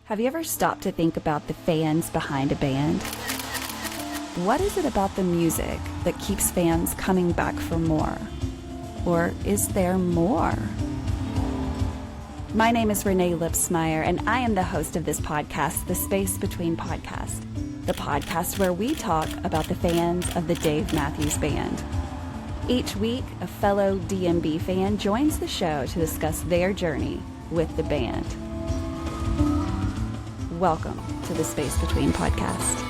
Have you ever stopped to think about the fans behind a band? What is it about the music that keeps fans coming back for more? Or is there more? My name is Renae Lipsmeyer, and I am the host of this podcast, The Space Between Podcast, the podcast where we talk about the fans of the Dave Matthews Band. Each week, a fellow DMB fan joins the show to discuss their journey with the band. Welcome to the Space Between Podcast.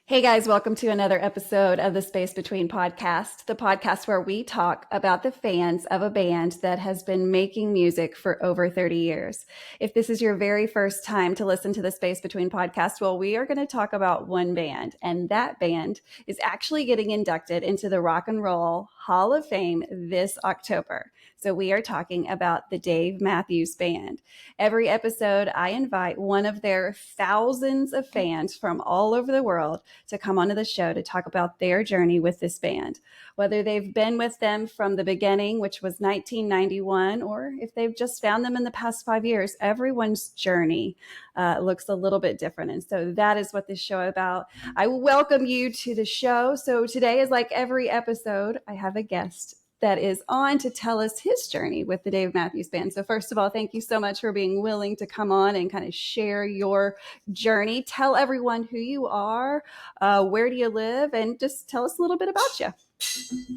Hey guys, welcome to another episode of the Space Between Podcast, the podcast where we talk about the fans of a band that has been making music for over 30 years. If this is your very first time to listen to the Space Between Podcast, well, we are going to talk about one band, and that band is actually getting inducted into the Rock and Roll Hall of Fame this October. So we are talking about the Dave Matthews Band. Every episode, I invite one of their thousands of fans from all over the world to come onto the show to talk about their journey with this band, whether they've been with them from the beginning, which was 1991, or if they've just found them in the past 5 years. Everyone's journey looks a little bit different. And so that is what this show is about. I welcome you to the show. So today is like every episode, I have a guest that is on to tell us his journey with the Dave Matthews Band. So first of all, thank you so much for being willing to come on and kind of share your journey. Tell everyone who you are, where do you live, and just tell us a little bit about you.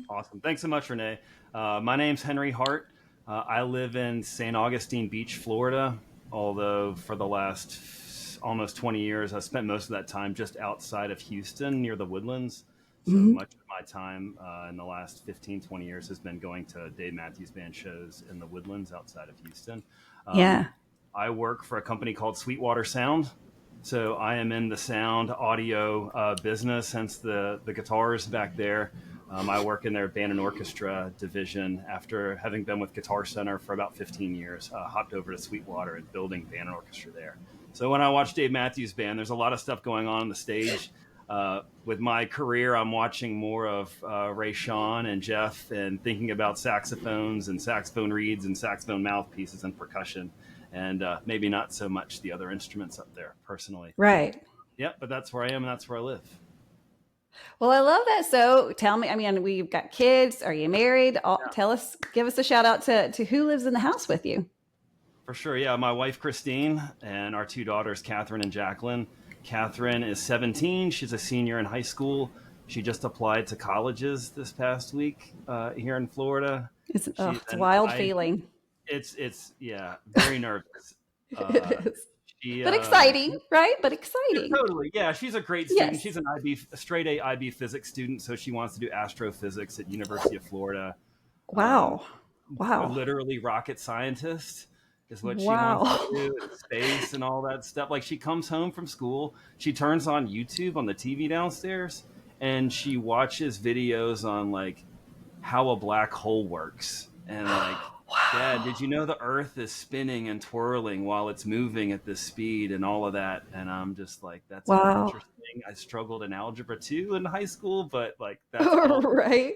Awesome. Thanks so much, Renae. My name's Henry Hart. I live in St. Augustine Beach, Florida, although for the last almost 20 years, I spent most of that time just outside of Houston near the Woodlands. So much of my time in the last 15, 20 years has been going to Dave Matthews Band shows in the Woodlands outside of Houston. I work for a company called Sweetwater Sound. So I am in the sound audio business, hence the guitars back there. I work in their band and orchestra division. After having been with Guitar Center for about 15 years, hopped over to Sweetwater and building band and orchestra there. So when I watch Dave Matthews Band, there's a lot of stuff going on the stage. With my career, I'm watching more of Ray Sean and Jeff and thinking about saxophones and saxophone reeds and saxophone mouthpieces and percussion, and maybe not so much the other instruments up there personally. Right. Yeah, but that's where I am and that's where I live. Well, I love that. So tell me, we've got kids. Are you married? Tell us, give us a shout out to who lives in the house with you. For sure. Yeah. My wife, Christine, and our two daughters, Catherine and Jacqueline. Catherine is 17. She's a senior in high school. She just applied to colleges this past week here in Florida. It's a wild feeling. It's very nervous. It is. But exciting, right? But exciting. Yeah, totally. Yeah, she's a great student. Yes. She's a straight A IB physics student, so she wants to do astrophysics at University of Florida. Wow. Literally rocket scientist is what she wants to do in space and all that stuff. Like, she comes home from school, she turns on YouTube on the TV downstairs, and she watches videos on like how a black hole works. And like, Dad, did you know the Earth is spinning and twirling while it's moving at this speed and all of that? And I'm just like, that's interesting. I struggled in algebra too in high school, but like that's right.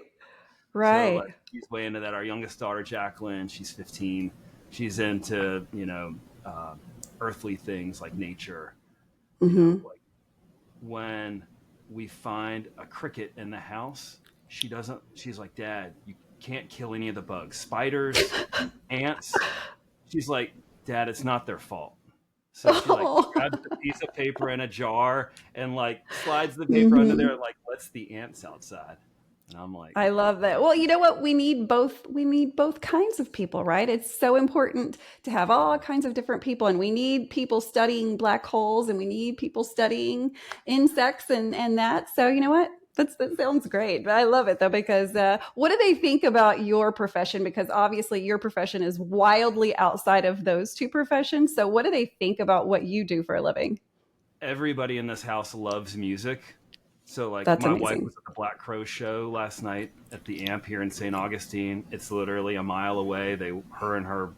So, like, she's way into that. Our youngest daughter, Jacqueline, she's 15. She's into, earthly things like nature. Like when we find a cricket in the house, she's like, Dad, you can't kill any of the bugs. Spiders, ants. She's like, Dad, it's not their fault. So she grabs a piece of paper in a jar and like slides the paper under there and like lets the ants outside. And I'm like, I love that. Well, you know what? We need both kinds of people, right? It's so important to have all kinds of different people. And we need people studying black holes, and we need people studying insects and that. So you know what? That sounds great. I love it though, because what do they think about your profession? Because obviously your profession is wildly outside of those two professions. So what do they think about what you do for a living? Everybody in this house loves music. So like, that's my amazing. wife was at the Black Crow show last night at the Amp here in St. Augustine. It's literally a mile away. Her and her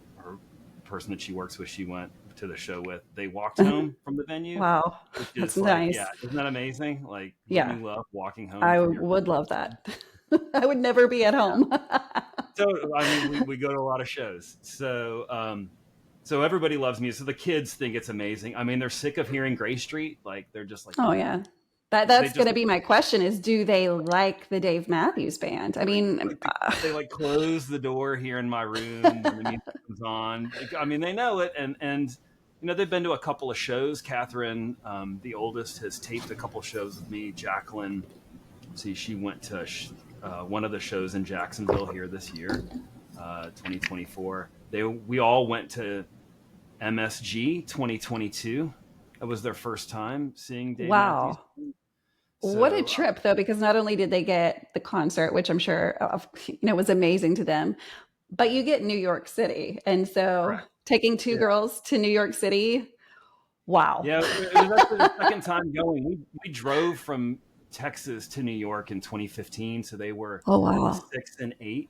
person that she works with, she went to the show with. They walked home from the venue. Wow, that's nice. Yeah, isn't that amazing? Like, yeah, you love walking home. I would love that. I would never be at home. So, I mean, we go to a lot of shows. So, so everybody loves music. So the kids think it's amazing. I mean, they're sick of hearing Gray Street. Like they're just like, Oh yeah, yeah. they That's going just to be my question is do they like the Dave Matthews Band? I mean, like they like close the door here in my room when the music comes on. Like, I mean, they know it, and you know they've been to a couple of shows. Catherine, the oldest, has taped a couple of shows with me. Jacqueline, see, she went to one of the shows in Jacksonville here this year, 2024. We all went to MSG 2022. That was their first time seeing Dave Matthews. wow. What a So trip though, because not only did they get the concert, which I'm sure was amazing to them, but you get New York City. And so correct. taking two Yeah. girls to New York City, wow. Yeah, it was actually the second time going. We drove from Texas to New York in 2015, so they were Oh wow. 6 and 8.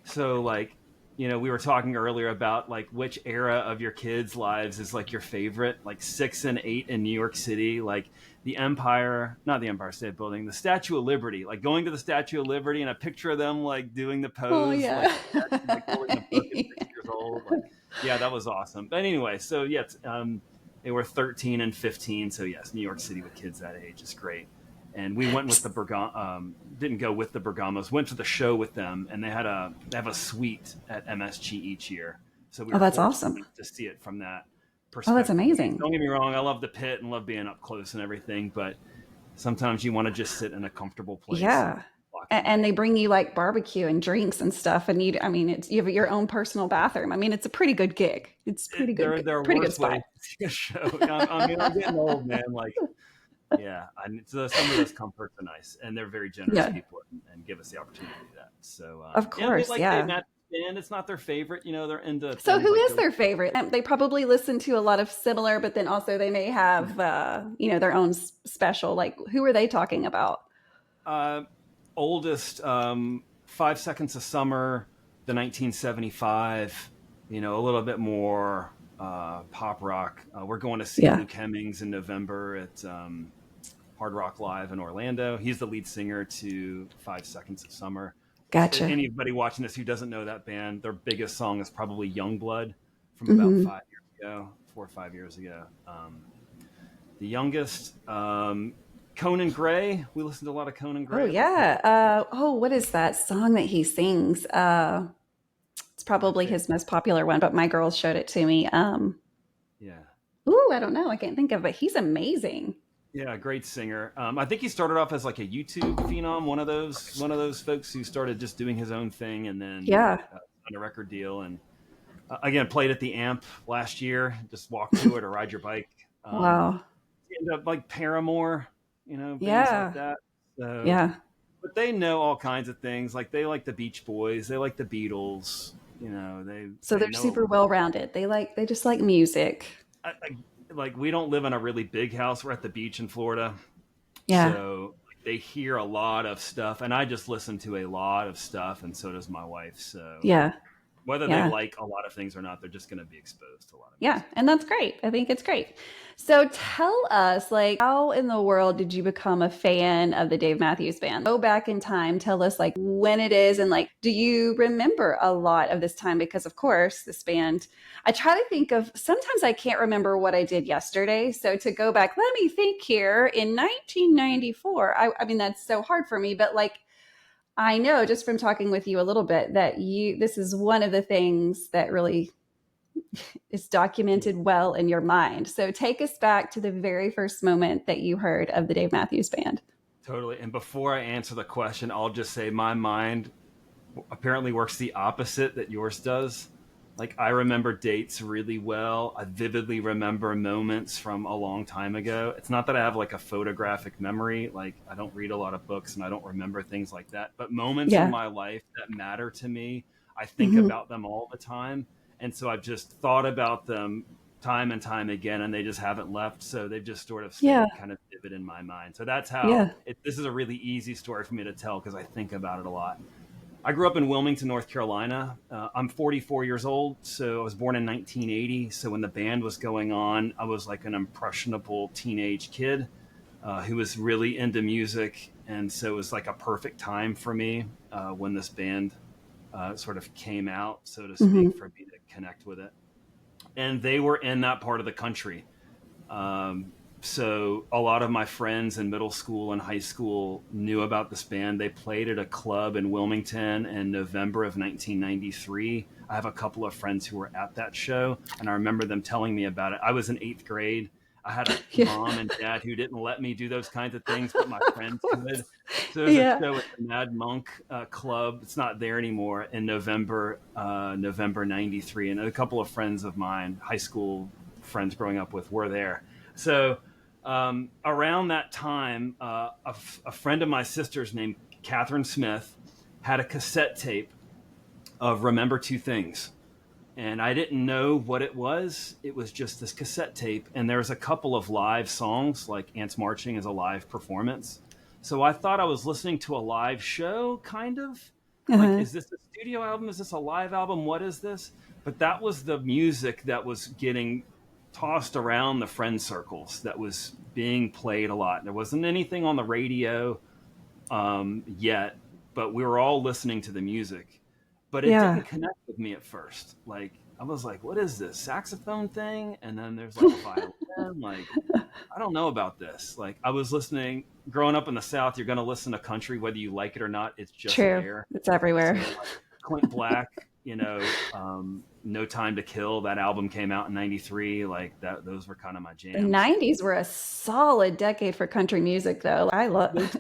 So like, you know, we were talking earlier about like which era of your kids' lives is like your favorite, like 6 and 8 in New York City, like the Empire, not the Empire State Building, the Statue of Liberty, like going to the Statue of Liberty and a picture of them like doing the Oh pose, like yeah. like holding a book at 6 years old. Like, yeah, that was awesome. But anyway, so yes, they were 13 and 15. So yes, New York City with kids that age is great. And we went with the didn't go with the Bergamos, went to the show with them, and they have a suite at MSG each year. So we Oh, were that's fortunate awesome. to see it from that Oh, that's perspective. I mean, amazing. don't get me wrong, I love the pit and love being up close and everything, but sometimes you want to just sit in a comfortable place and Yeah. block the And night. they bring you like barbecue and drinks and stuff. And I mean, you have your own personal bathroom. I mean, it's a pretty good gig. It's There are pretty good worse spot. ways to see a show. I mean, I'm getting old, man. Like, yeah, so some of those comforts are nice, and they're very generous Yeah, people and give us the opportunity to do that. So, of yeah, they course. like Dave Yeah. Matthews Band. It's not their favorite, you know. They're into So things who like is Billy. their favorite? They probably listen to a lot of similar, but then also they may have, their own special. Like, who are they talking about? Uh, Oldest, 5 Seconds of Summer, the 1975. You know, a little bit more pop rock. We're going to see Yeah. Luke Hemmings in November at Hard Rock Live in Orlando. He's the lead singer to 5 Seconds of Summer. Gotcha. Anybody watching this who doesn't know that band, their biggest song is probably Young Blood from about Hmm. 5 years ago, 4 or 5 years ago. The youngest, Conan Gray. We listened to a lot of Conan Oh Gray as a kid. yeah. What is that song that he sings? It's My probably favorite. his most popular one, but my girls showed it to me. Yeah. Ooh, I don't know. I can't think of it. He's amazing. Yeah, great singer. I think he started off as like a YouTube phenom, one of those folks who started just doing his own thing, and then Yeah. on a record deal, and again played at the Amp last year. Just walk to it or ride your bike. Wow. Ended up like Paramore, you know, bands like Yeah. that. So, Yeah. but they know all kinds of things. Like they like the Beach Boys, they like the Beatles. You know, So they they're know. super well rounded. They just like music. Like we don't live in a really big house. We're at the beach in Florida, Yeah. so like, they hear a lot of stuff, and I just listen to a lot of stuff, and so does my wife. So Yeah. whether they Yeah. like a lot of things or not, they're just going to be exposed to a lot of Yeah, music. and that's great. I think it's great. So tell us, like, how in the world did you become a fan of the Dave Matthews Band? Go back in time, tell us like when it is, and like, do you remember a lot of this time? Because of course, this band, I try to think of sometimes I can't remember what I did yesterday. So to go back, let me think here in 1994. I mean, that's so hard for me, but like I know just from talking with you a little bit that this is one of the things that really is Yeah, documented well in your mind. So take us back to the very first moment that you heard of the Dave Matthews Band. totally. And before I answer the question, I'll just say my mind apparently works the opposite that yours does. Like I remember dates really well. I vividly remember moments from a long time ago. It's not that I have like a photographic memory. Like I don't read a lot of books and I don't remember things like that. But moments in Yeah. my life that matter to me, I think Hmm. about them all the time. And so I've just thought about them time and time again, and they just haven't left. So they've just sort of Yeah. stayed kind of vivid in my mind. So that's how Yeah. this is a really easy story for me to tell because I think about it a lot. I grew up in Wilmington, North Carolina. I'm 44 years old, so I was born in 1980. So when the band was going on, I was like an impressionable teenage kid who was really into music And so it was like a perfect time for me when this band sort of came out, so to speak, for me to connect with it. And they were in that part of the country. So a lot of my friends in middle school and high school knew about this band. They played at a club in Wilmington in November of 1993. I have a couple of friends who were at that show, and I remember them telling me about it. I was in 8th grade. I had a mom and dad who didn't let me do those kinds of things, but my friends could. So there's a show at the Mad Monk Club. It's not there anymore, in November 93. And a couple of friends of mine, high school friends growing up with, were there. So around that time, a friend of my sister's named Catherine Smith had a cassette tape of Remember Two Things. And I didn't know what it was. It was just this cassette tape. And there was a couple of live songs, like Ants Marching is a live performance. So I thought I was listening to a live show, kind of. Like, is this a studio album? Is this a live album? What is this? But that was the music that was getting tossed around the friend circles, that was being played a lot. There wasn't anything on the radio yet, but we were all listening to the music. But it didn't connect with me at first. Like, I was like, what is this saxophone thing? And then there's like a violin. Like, I don't know about this. Like, I was listening, growing up in the South, you're going to listen to country, whether you like it or not. It's just there. It's everywhere. So, like, Clint Black, No Time to Kill, that album came out in 93. Like, those were kind of my jams. The 90s were a solid decade for country music, though. I love those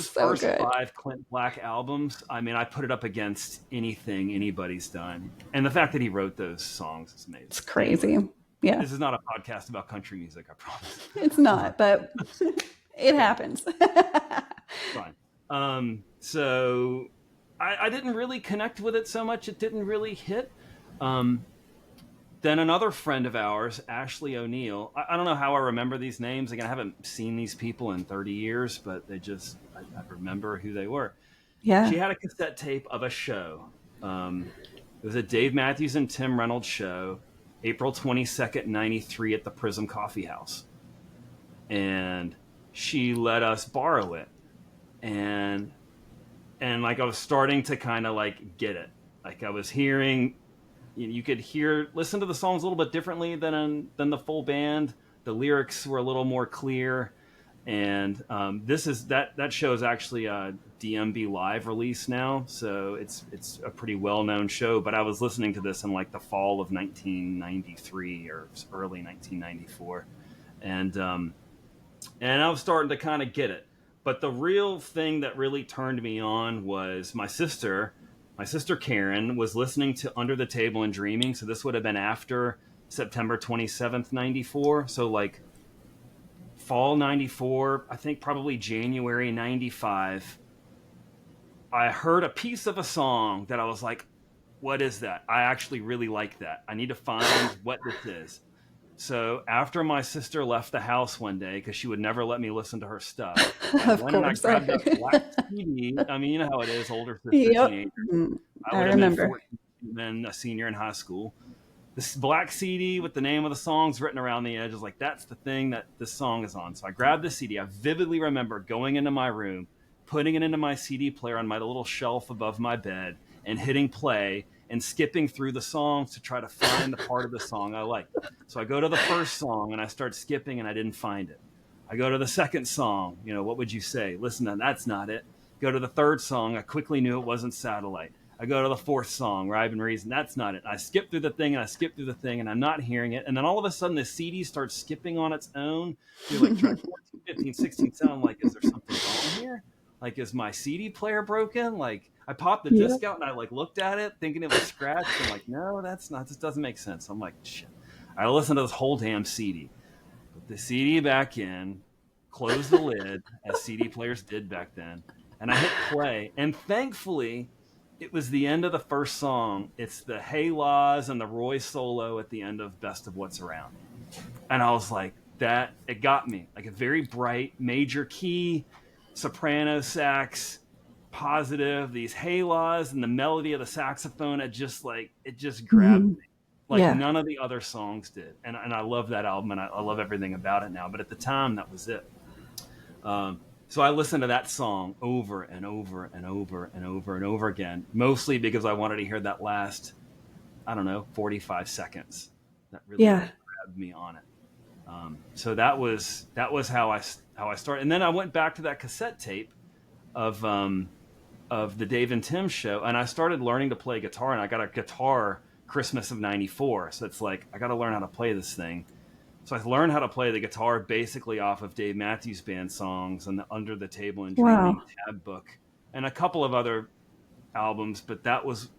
so first good. 5 Clint Black albums. I mean, I put it up against anything anybody's done. And the fact that he wrote those songs is amazing. It's crazy. Yeah. This is not a podcast about country music, I promise. It's not, but it happens. Fine. So I didn't really connect with it so much. It didn't really hit. Then another friend of ours, Ashley O'Neill, I don't know how I remember these names. Again, I haven't seen these people in 30 years, but I remember who they were. Yeah. She had a cassette tape of a show. It was a Dave Matthews and Tim Reynolds show, April 22nd, 93 at the Prism Coffee House. And she let us borrow it. And like, I was starting to kind of like get it. Like, I was hearing, you could listen to the songs a little bit differently than the full band. The lyrics were a little more clear. And that show is actually a DMB live release now. So it's a pretty well-known show, but I was listening to this in like the fall of 1993 or early 1994. And I was starting to kind of get it. But the real thing that really turned me on was my sister Karen was listening to Under the Table and Dreaming. So this would have been after September 27th, 94. So like fall 94, I think probably January 95. I heard a piece of a song that I was like, what is that? I actually really like that. I need to find what this is. So after my sister left the house one day, because she would never let me listen to her stuff, I grabbed that black CD. I mean, you know how it is, older sister, teenager. I would have been 14, then a senior in high school. This black CD with the name of the songs written around the edge is like, that's the thing that this song is on. So I grabbed the CD. I vividly remember going into my room, putting it into my CD player on my little shelf above my bed, and hitting play and skipping through the songs to try to find the part of the song I liked. So I go to the first song and I start skipping and I didn't find it. I go to the second song, What Would You Say? Listen, that's not it. Go to the third song. I quickly knew it wasn't Satellite. I go to the fourth song, Rhyme and Reason. That's not it. I skip through the thing and I skip through the thing and I'm not hearing it. And then all of a sudden the CD starts skipping on its own. You're like track 14, 15, 16, 17. I'm like, is there something wrong here? Like, is my CD player broken? Like, I popped the disc out and I like looked at it thinking it was scratched. I'm like, no, that's not, this doesn't make sense. I'm like, shit. I listened to this whole damn CD. Put the CD back in, close the lid, as CD players did back then. And I hit play. And thankfully, it was the end of the first song. It's the Hey Laws and the Roy solo at the end of Best of What's Around. And I was like, it got me. Like a very bright major key, soprano sax, positive, these Hey Laws and the melody of the saxophone. It just grabbed me. Like none of the other songs did. And I love that album and I love everything about it now. But at the time, that was it. So I listened to that song over and over and over and over and over again, mostly because I wanted to hear that last, I don't know, 45 seconds. That really Yeah. like grabbed me on it. So that was how I started, and then I went back to that cassette tape of the Dave and Tim show, and I started learning to play guitar. And I got a guitar Christmas of '94, so it's like I got to learn how to play this thing. So I learned how to play the guitar basically off of Dave Matthews Band songs and the Under the Table and Dreaming Wow. tab book and a couple of other albums, but that was.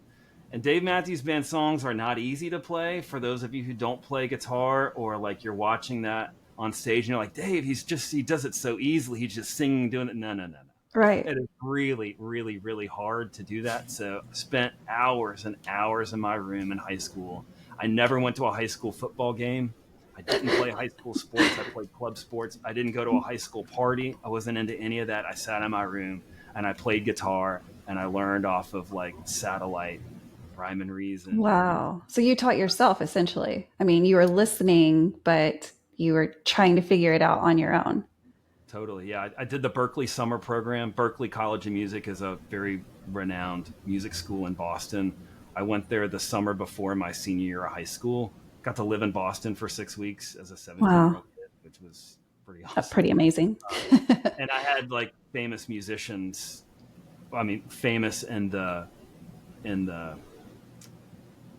And Dave Matthews Band songs are not easy to play for those of you who don't play guitar, or like you're watching that on stage and you're like, Dave, he does it so easily. He's just singing, doing it. No, no, no, no. Right. It is really, really, really hard to do that. So I spent hours and hours in my room in high school. I never went to a high school football game. I didn't play high school sports. I played club sports. I didn't go to a high school party. I wasn't into any of that. I sat in my room and I played guitar, and I learned off of like Satellite, Rhyme and Reason. Wow. So you taught yourself essentially. I mean, you were listening, but you were trying to figure it out on your own. Totally. Yeah. I did the Berklee summer program. Berklee College of Music is a very renowned music school in Boston. I went there the summer before my senior year of high school. Got to live in Boston for 6 weeks as a 17-year-old Wow. kid, which was pretty That's awesome. pretty amazing. And I had like famous musicians. I mean, famous in the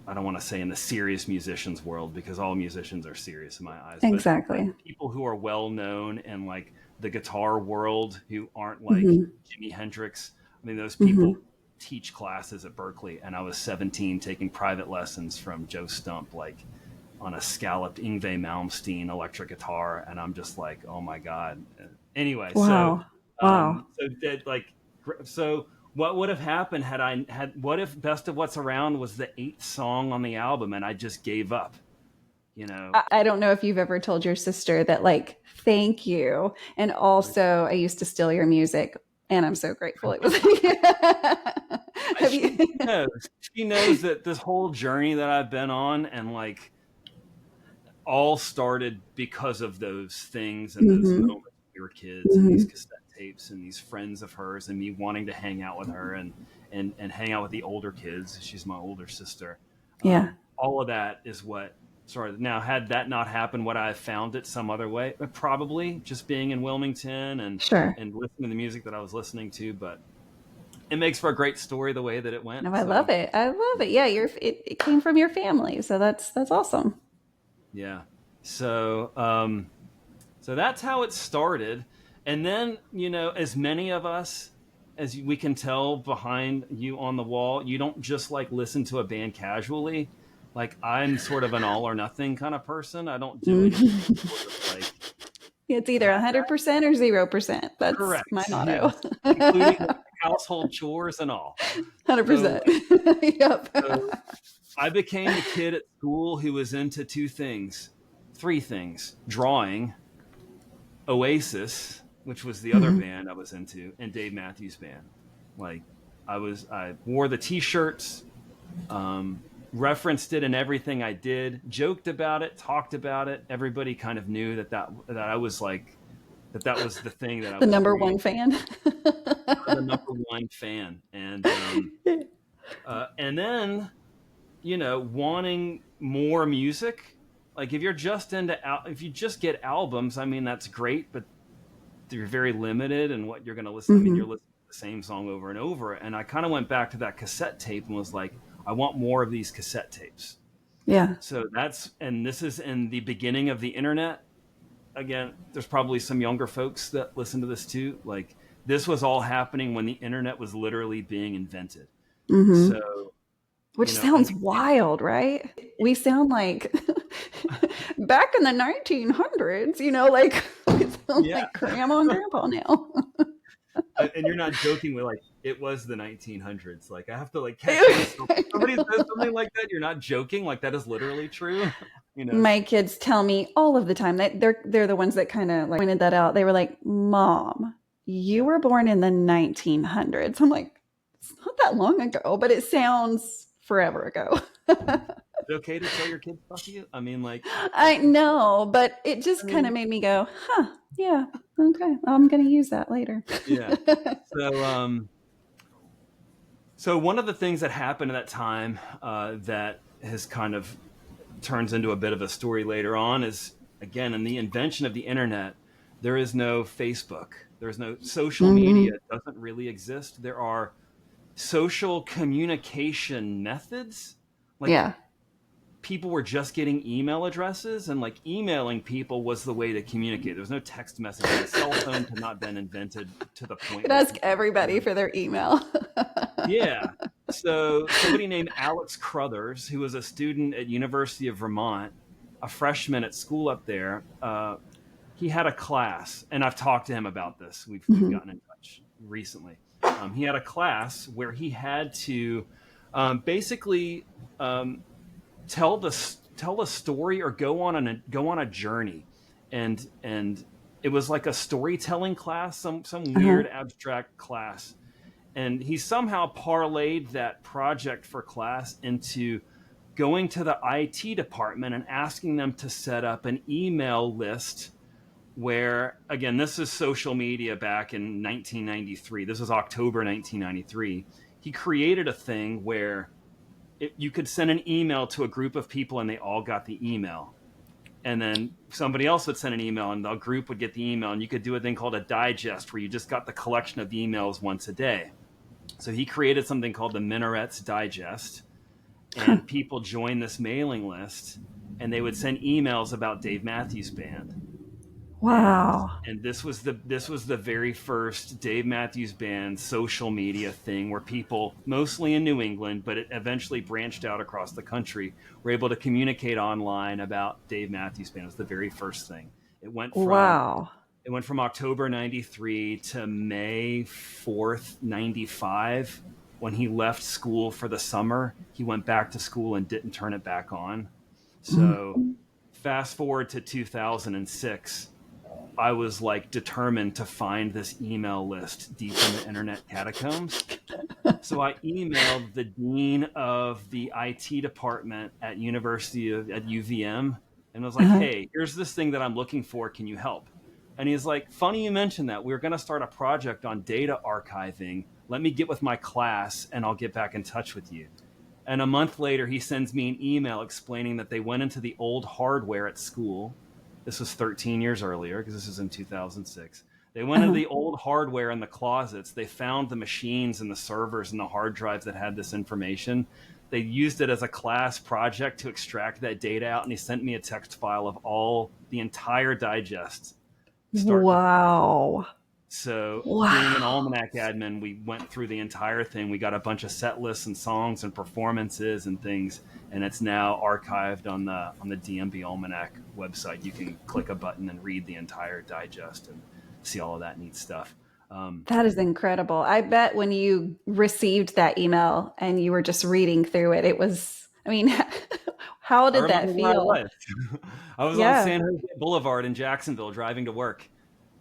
I don't want to say in the serious musicians world, because all musicians are serious in my eyes, but like Exactly. people who are well known in like the guitar world who aren't like Hmm. Jimi Hendrix. I mean, those Hmm. people teach classes at Berklee, and I was 17 taking private lessons from Joe Stump, like on a scalloped Yngwie Malmsteen electric guitar, and I'm just like, oh my god. Anyway, Wow. Wow. so that like so what would have happened had I had what if Best of What's Around was the eighth song on the album and I just gave up, you know? I don't know if you've ever told your sister that, like, thank you. And also, I used to steal your music, and I'm so grateful it was. Have She you? knows. She knows that this whole journey that I've been on, and like all started because of those things and those Hmm. moments when we were kids, and these Hmm. cassette tapes and these friends of hers, and me wanting to hang out with her and hang out with the older kids. She's my older sister. Yeah. All of that is what started. Now, had that not happened, would I have found it some other way? Probably, just being in Wilmington Sure. and listening to the music that I was listening to. But it makes for a great story the way that it went. No, I love So it. I love it. Yeah, it came from your family, so that's awesome. yeah. So so that's how it started. And then, as many of us as we can tell behind you on the wall, you don't just like listen to a band casually. Like I'm sort of an all or nothing kind of person. I don't do anything Mhm. sort of like It's either 100% or 0%. That's my correct. motto. Yes. Including like household chores and all. So 100%. Yep. so I became the kid at school who was into three things: drawing, Oasis, which was the other Mhm. band I was into, and Dave Matthews Band. Like I wore the T-shirts, referenced it in everything I did, joked about it, talked about it. Everybody kind of knew that I was like that was the thing that I The was number doing. one fan. I'm the number one fan, and then wanting more music. Like if you just get albums, I mean that's great, but you're very limited in what you're going to listen. I mean, you're Hmm. listening to the same song over and over. And I kind of went back to that cassette tape and was like, I want more of these cassette tapes. Yeah. So and this is in the beginning of the internet. Again, there's probably some younger folks that listen to this too. Like this was all happening when the internet was literally being invented. Hmm. So, Which and sounds wild, right? We sound like back in the 1900s, like we sound yeah, like grandma and grandpa now. and you're not joking with like it was the 1900s. Like I have to like catch myself. If somebody says something like that, you're not joking. Like that is literally true. you know. My kids tell me all of the time that they're the ones that kind of like pointed that out. They were like, "Mom, you Yeah. were born in the 1900s." I'm like, "It's not that long ago, but it sounds forever ago." Is it okay to tell your kids fuck you? I mean, like, I know, but it I just kind of mean, made me go, "Huh." Yeah. Okay. I'm going to use that later. Yeah. So, so one of the things that happened at that time that has kind of turns into a bit of a story later on is, again, in the invention of the internet, there is no Facebook. There's no social media. Hmm. It doesn't really exist. There are social communication methods. Like Yeah. people were just getting email addresses, and like emailing people was the way to communicate. There was no text messaging. The cell phone had not been invented to the point Could where ask people everybody for their email. yeah. So somebody named Alex Crothers, who was a student at University of Vermont, a freshman at school up there, he had a class, and I've talked to him about this. We've Mhm. gotten in touch recently. He had a class where he had to basically tell a story or go on a journey, and it was like a storytelling class, some Uh-huh. weird abstract class, and he somehow parlayed that project for class into going to the IT department and asking them to set up an email list where, again, this is social media back in 1993. This was October 1993. He created a thing where you could send an email to a group of people and they all got the email. And then somebody else would send an email and the group would get the email. And you could do a thing called a digest where you just got the collection of emails once a day. So he created something called the Minarets Digest, and people joined this mailing list, and they would send emails about Dave Matthews Band. And Wow. this was the very first Dave Matthews Band social media thing where people, mostly in New England, but it eventually branched out across the country, were able to communicate online about Dave Matthews Band. It was the very first thing. It went from Wow. it went from October 93 to May 4th, 95. When he left school for the summer, he went back to school and didn't turn it back on. So Mhm. fast forward to 2006, I was like determined to find this email list deep in the internet catacombs. So I emailed the dean of the IT department at UVM, and was like, Uh-huh. "Hey, here's this thing that I'm looking for. Can you help?" And he's like, "Funny you mentioned that. We're going to start a project on data archiving. Let me get with my class, and I'll get back in touch with you." And a month later, he sends me an email explaining that they went into the old hardware at school. This was 13 years earlier because this is in 2006. They went into Uh-huh. the old hardware in the closets. They found the machines and the servers and the hard drives that had this information. They used it as a class project to extract that data out, and he sent me a text file of the entire digest, start to finish. Wow. So, being an Wow. almanac admin, we went through the entire thing. We got a bunch of set lists and songs and performances and things, and it's now archived on the DMB Almanac website. You can click a button and read the entire digest and see all of that neat stuff. That is incredible. I bet when you received that email and you were just reading through it, it was, I mean, how I did remember that where I feel? was. I was on Yeah. San Jose Boulevard in Jacksonville driving to work,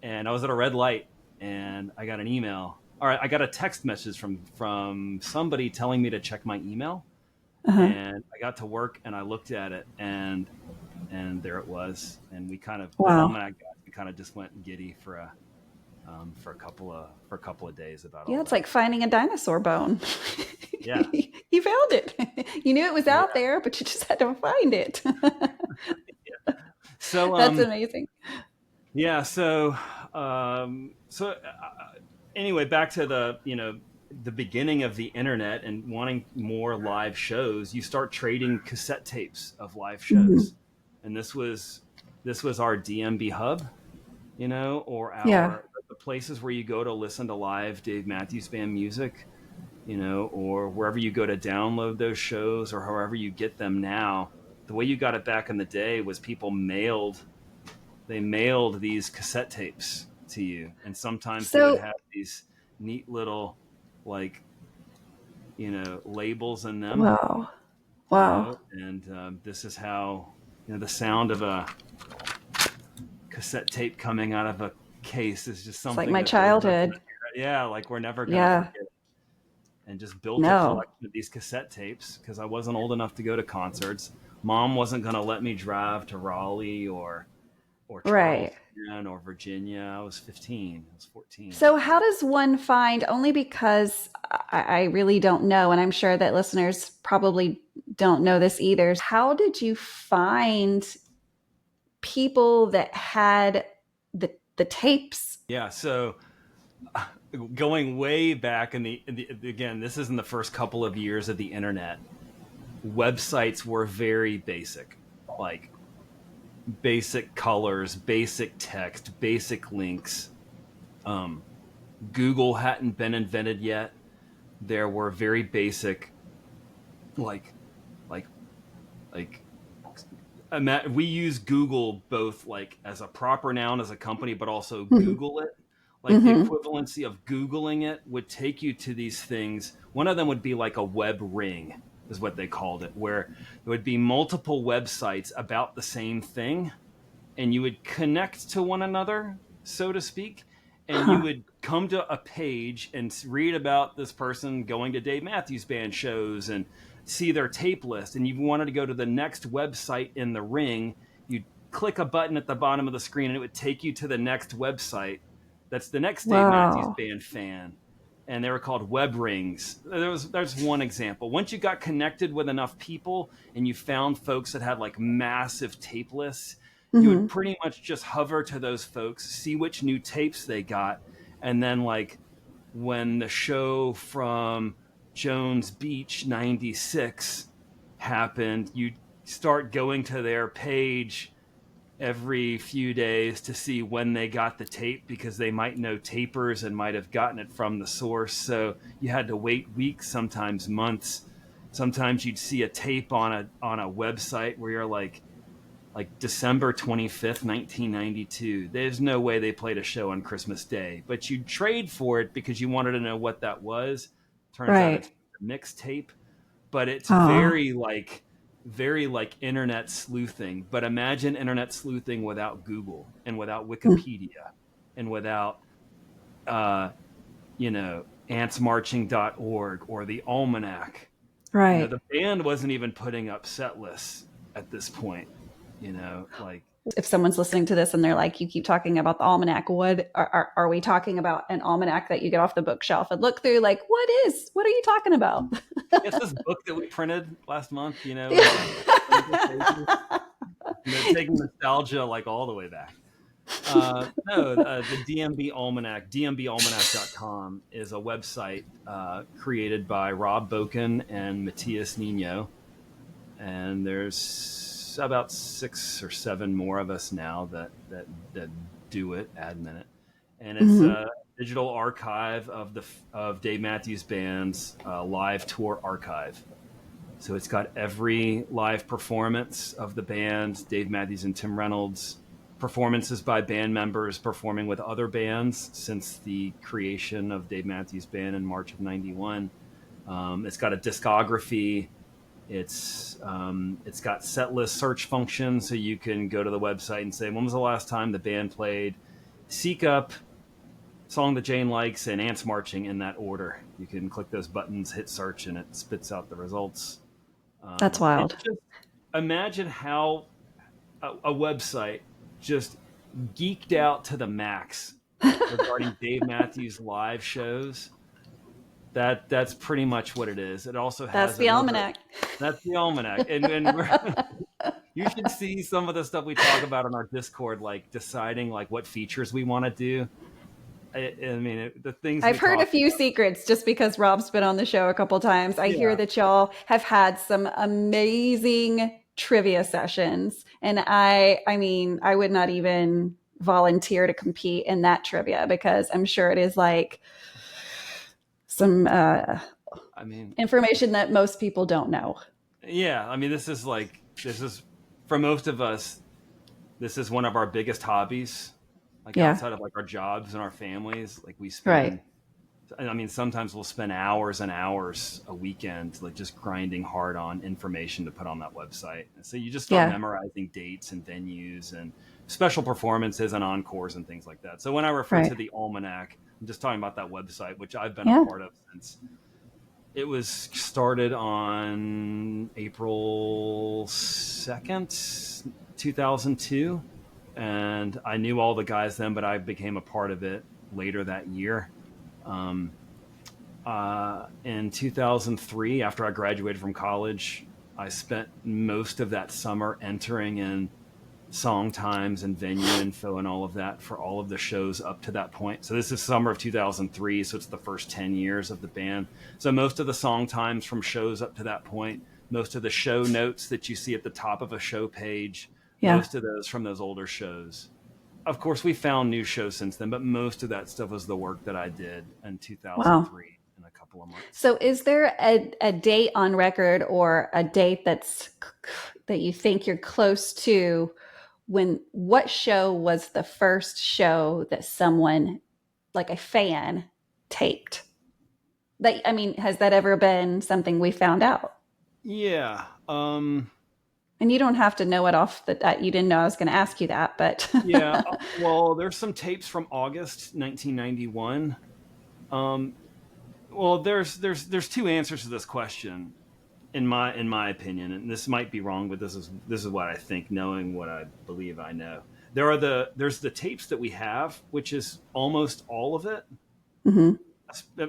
and I was at a red light, and I got an email. All right, I got a text message from somebody telling me to check my email, Uh-huh. and I got to work and I looked at it, and there it was. And we kind of, the Wow. almanac guys, we kind of just went giddy for a couple of days about Yeah, all it's that. like finding a dinosaur bone. Yeah, You found it. You knew it was yeah, out there, but you just had to find it. yeah. So That's amazing. yeah, anyway, back to the beginning of the internet and wanting more live shows. You start trading cassette tapes of live Mhm. shows, and this was our DMB hub, or Yeah. the places where you go to listen to live Dave Matthews Band music, or wherever you go to download those shows, or however you get them now. The way you got it back in the day was people mailed these cassette tapes to you, and sometimes they would So, have these neat little, like, labels in them, wow. Wow. and this is how, the sound of a cassette tape coming out of a case is just It's like something my that we're never gonna, childhood. yeah, like we're never gonna Yeah. forget. And just built a No. collection of these cassette tapes because I wasn't old enough to go to concerts. Mom wasn't gonna let me drive to Raleigh or Right. Charleston. Michigan or Virginia. I was 15. I was 14. So, how does one find, only because I really don't know, and I'm sure that listeners probably don't know this either, how did you find people that had the tapes? Yeah. So going way back again, this is in the first couple of years of the internet. Websites were very basic, like basic colors, basic text, basic links. Google hadn't been invented yet. There were very basic, like, like, like. We use Google both like as a proper noun as a company, but also Mm-hmm. Google it. Like the Mm-hmm. equivalency of Googling it would take you to these things. One of them would be like a web ring, is what they called it, where there would be multiple websites about the same thing, and you would connect to one another, so to speak, and you Huh. would come to a page and read about this person going to Dave Matthews Band shows and see their tape list. And you wanted to go to the next website in the ring, you'd click a button at the bottom of the screen and it would take you to the next website that's the next Dave Matthews Wow. Band fan. And they were called web rings. There's one example. Once you got connected with enough people and you found folks that had like massive tape lists, you would Mm-hmm. pretty much just hover to those folks, see which new tapes they got, and then like when the show from Jones Beach '96 happened, you start going to their page every few days to see when they got the tape, because they might know tapers and might have gotten it from the source. So you had to wait weeks, sometimes months. Sometimes you'd see a tape on a website where you're like December 25th, 1992. There's no way they played a show on Christmas Day, but you'd trade for it because you wanted to know what that was. Turns out it's Right. a mixtape, but it's Oh. very like internet sleuthing. But imagine internet sleuthing without Google and without Mm. Wikipedia and without, uh, antsmarching.org or the Almanac. Right. The band wasn't even putting up set lists at this point, like. If someone's listening to this and they're like, you keep talking about the almanac, what are we talking about? An almanac that you get off the bookshelf and look through, like, what are you talking about? It's this book that we printed last month, with like hundreds of pages, Yeah. taking nostalgia like all the way back. No, the DMB Almanac, dmbalmanac.com is a website created by Rob Boken and Matthias Nino. And there's about 6 or 7 more of us now that do it, admin it. And it's Mm-hmm. a digital archive of Dave Matthews Band's live tour archive. So it's got every live performance of the band, Dave Matthews and Tim Reynolds, performances by band members performing with other bands since the creation of Dave Matthews Band in March of '91. It's got a discography. It's got set list search function, so you can go to the website and say, when was the last time the band played Seek Up, Song that Jane Likes, and Ants Marching in that order. You can click those buttons, hit search, and it spits out the results. That's And wild. just imagine how a website just geeked out to the max regarding Dave Matthews live shows. That's pretty much what it is. It also That's has the another. almanac. That's the almanac, and you should see some of the stuff we talk about on our Discord, like deciding like what features we want to do. I mean, the things I've we heard a talk few secrets just because Rob's been on the show a couple times. I hear Yeah. that y'all have had some amazing trivia sessions, and I mean, I would not even volunteer to compete in that trivia because I'm sure it is like some I mean, information that most people don't know. yeah. I mean, this is for most of us. This is one of our biggest hobbies, like Yeah, outside of like our jobs and our families. Like we right. spend. I mean, sometimes we'll spend hours and hours a weekend, like just grinding hard on information to put on that website. And so you just start Yeah, memorizing dates and venues and special performances and encores and things like that. So when I refer to right. the Almanac, I'm just talking about that website, which I've been a Yeah. part of since it was started on April 2nd, 2002. and I knew all the guys then, but I became a part of it later that year. Um, in 2003, after I graduated from college, I spent most of that summer entering in song times and venue info and all of that for all of the shows up to that point. So this is summer of 2003, so it's the first 10 years of the band. So most of the song times from shows up to that point, most of the show notes that you see at the top of a show page, Yeah. most of those from those older shows. Of course, we found new shows since then, but most of that stuff was the work that I did in Wow. 2003 in a couple of months. So is there a date on record or a date that you think you're close to when what show was the first show that someone like a fan taped? That I mean, has that ever been something we found out? Yeah. And you don't have to know it off that you didn't know I was going to ask you that, but Yeah. Well, there's some tapes from August 1991. Well, there's two answers to this question in my opinion, and this might be wrong, but this is what I think, knowing what I believe I know. There's the tapes that we have, which is almost all of it. Mhm.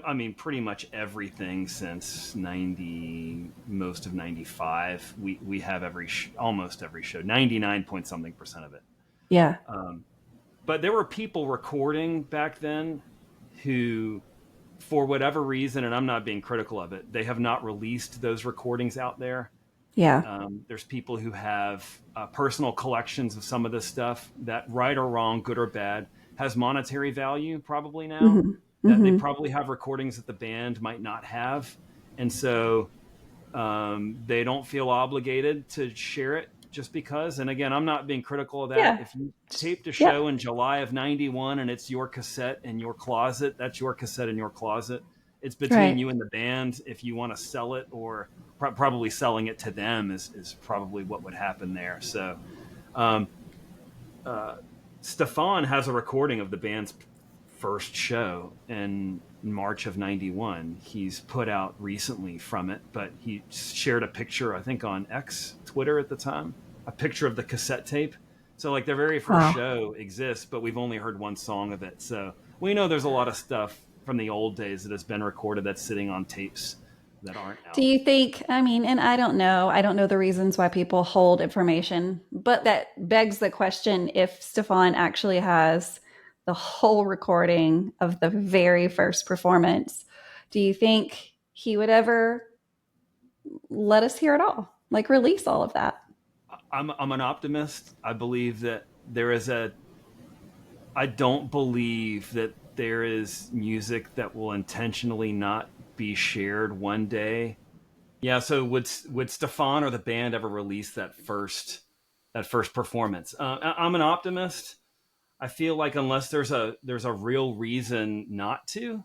I mean, pretty much everything since 90, most of 95. We have almost every show, 99 point something percent of it. Yeah. But there were people recording back then who, for whatever reason, and I'm not being critical of it, they have not released those recordings out there. Yeah. There's people who have personal collections of some of this stuff that, right or wrong, good or bad, has monetary value probably now. Mhm. That they Mhm. probably have recordings that the band might not have. And so they don't feel obligated to share it just because. And again, I'm not being critical of that. Yeah. If you taped a Yeah. show in July of 91 and it's your cassette in your closet, that's your cassette in your closet. It's between Right. you and the band. If you want to sell it, or probably selling it to them is probably what would happen there. So um, Stefan has a recording of the band's first show in March of 91. He's put out recently from it, but he shared a picture, I think on X, Twitter at the time, a picture of the cassette tape. So like their very first Wow. show exists, but we've only heard one song of it. So we know there's a lot of stuff from the old days that has been recorded that's sitting on tapes that aren't Do out. you think, I mean, and I don't know the reasons why people hold information, but that begs the question if Stefan actually has the whole recording of the very first performance, do you think he would ever let us hear it all? Like release all of that? I'm an optimist. I believe that there is a I don't believe that there is music that will intentionally not be shared one day. Yeah, so would Stefan or the band ever release that first performance? I'm an optimist. I feel like unless there's a real reason not to,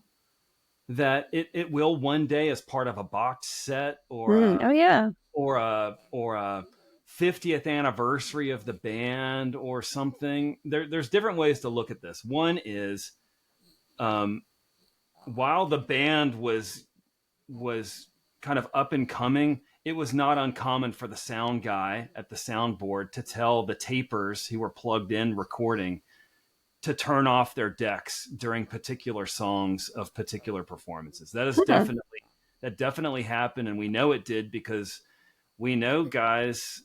that it will one day as part of a box set or Oh yeah. a 50th anniversary of the band or something. There's different ways to look at this. One is, um, while the band was kind of up and coming, it was not uncommon for the sound guy at the soundboard to tell the tapers who were plugged in recording to turn off their decks during particular songs of particular performances. Yeah. That definitely happened, and we know it did because we know guys.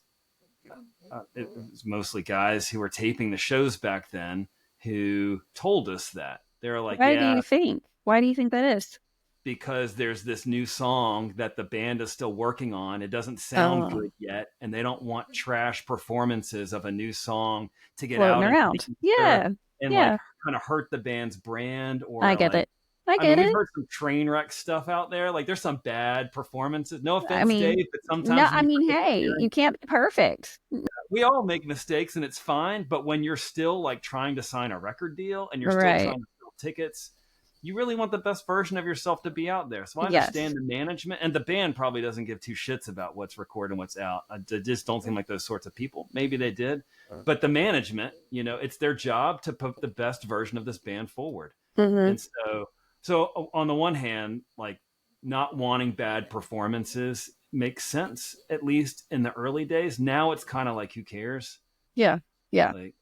It was mostly guys who were taping the shows back then who told us that they were like, Why do "Yeah, you think? Why do you think that is? because there's this new song that the band is still working on. It doesn't sound Oh, good yet, and they don't want trash performances of a new song to get floating out and around. register Yeah. and like Yeah. kind of hurt the band's brand I or get like." it. I I mean, get we've it. heard some train wreck stuff out there. Like, there's some bad performances. No I offense, mean, Dave, but no, sometimes when I you mean, put the hey, you can't be perfect. we all make mistakes and it's fine. But when you're still like trying to sign a record deal and you're still Right. trying to sell tickets, you really want the best version of yourself to be out there. So I Yes. understand the management, and the band probably doesn't give two shits about what's recorded and what's out. I just don't seem like those sorts of people. Maybe they did, but the management, it's their job to put the best version of this band forward. Hmm. And so on the one hand, like not wanting bad performances makes sense, at least in the early days. Now it's kind of like, who cares? Yeah. Yeah. Like,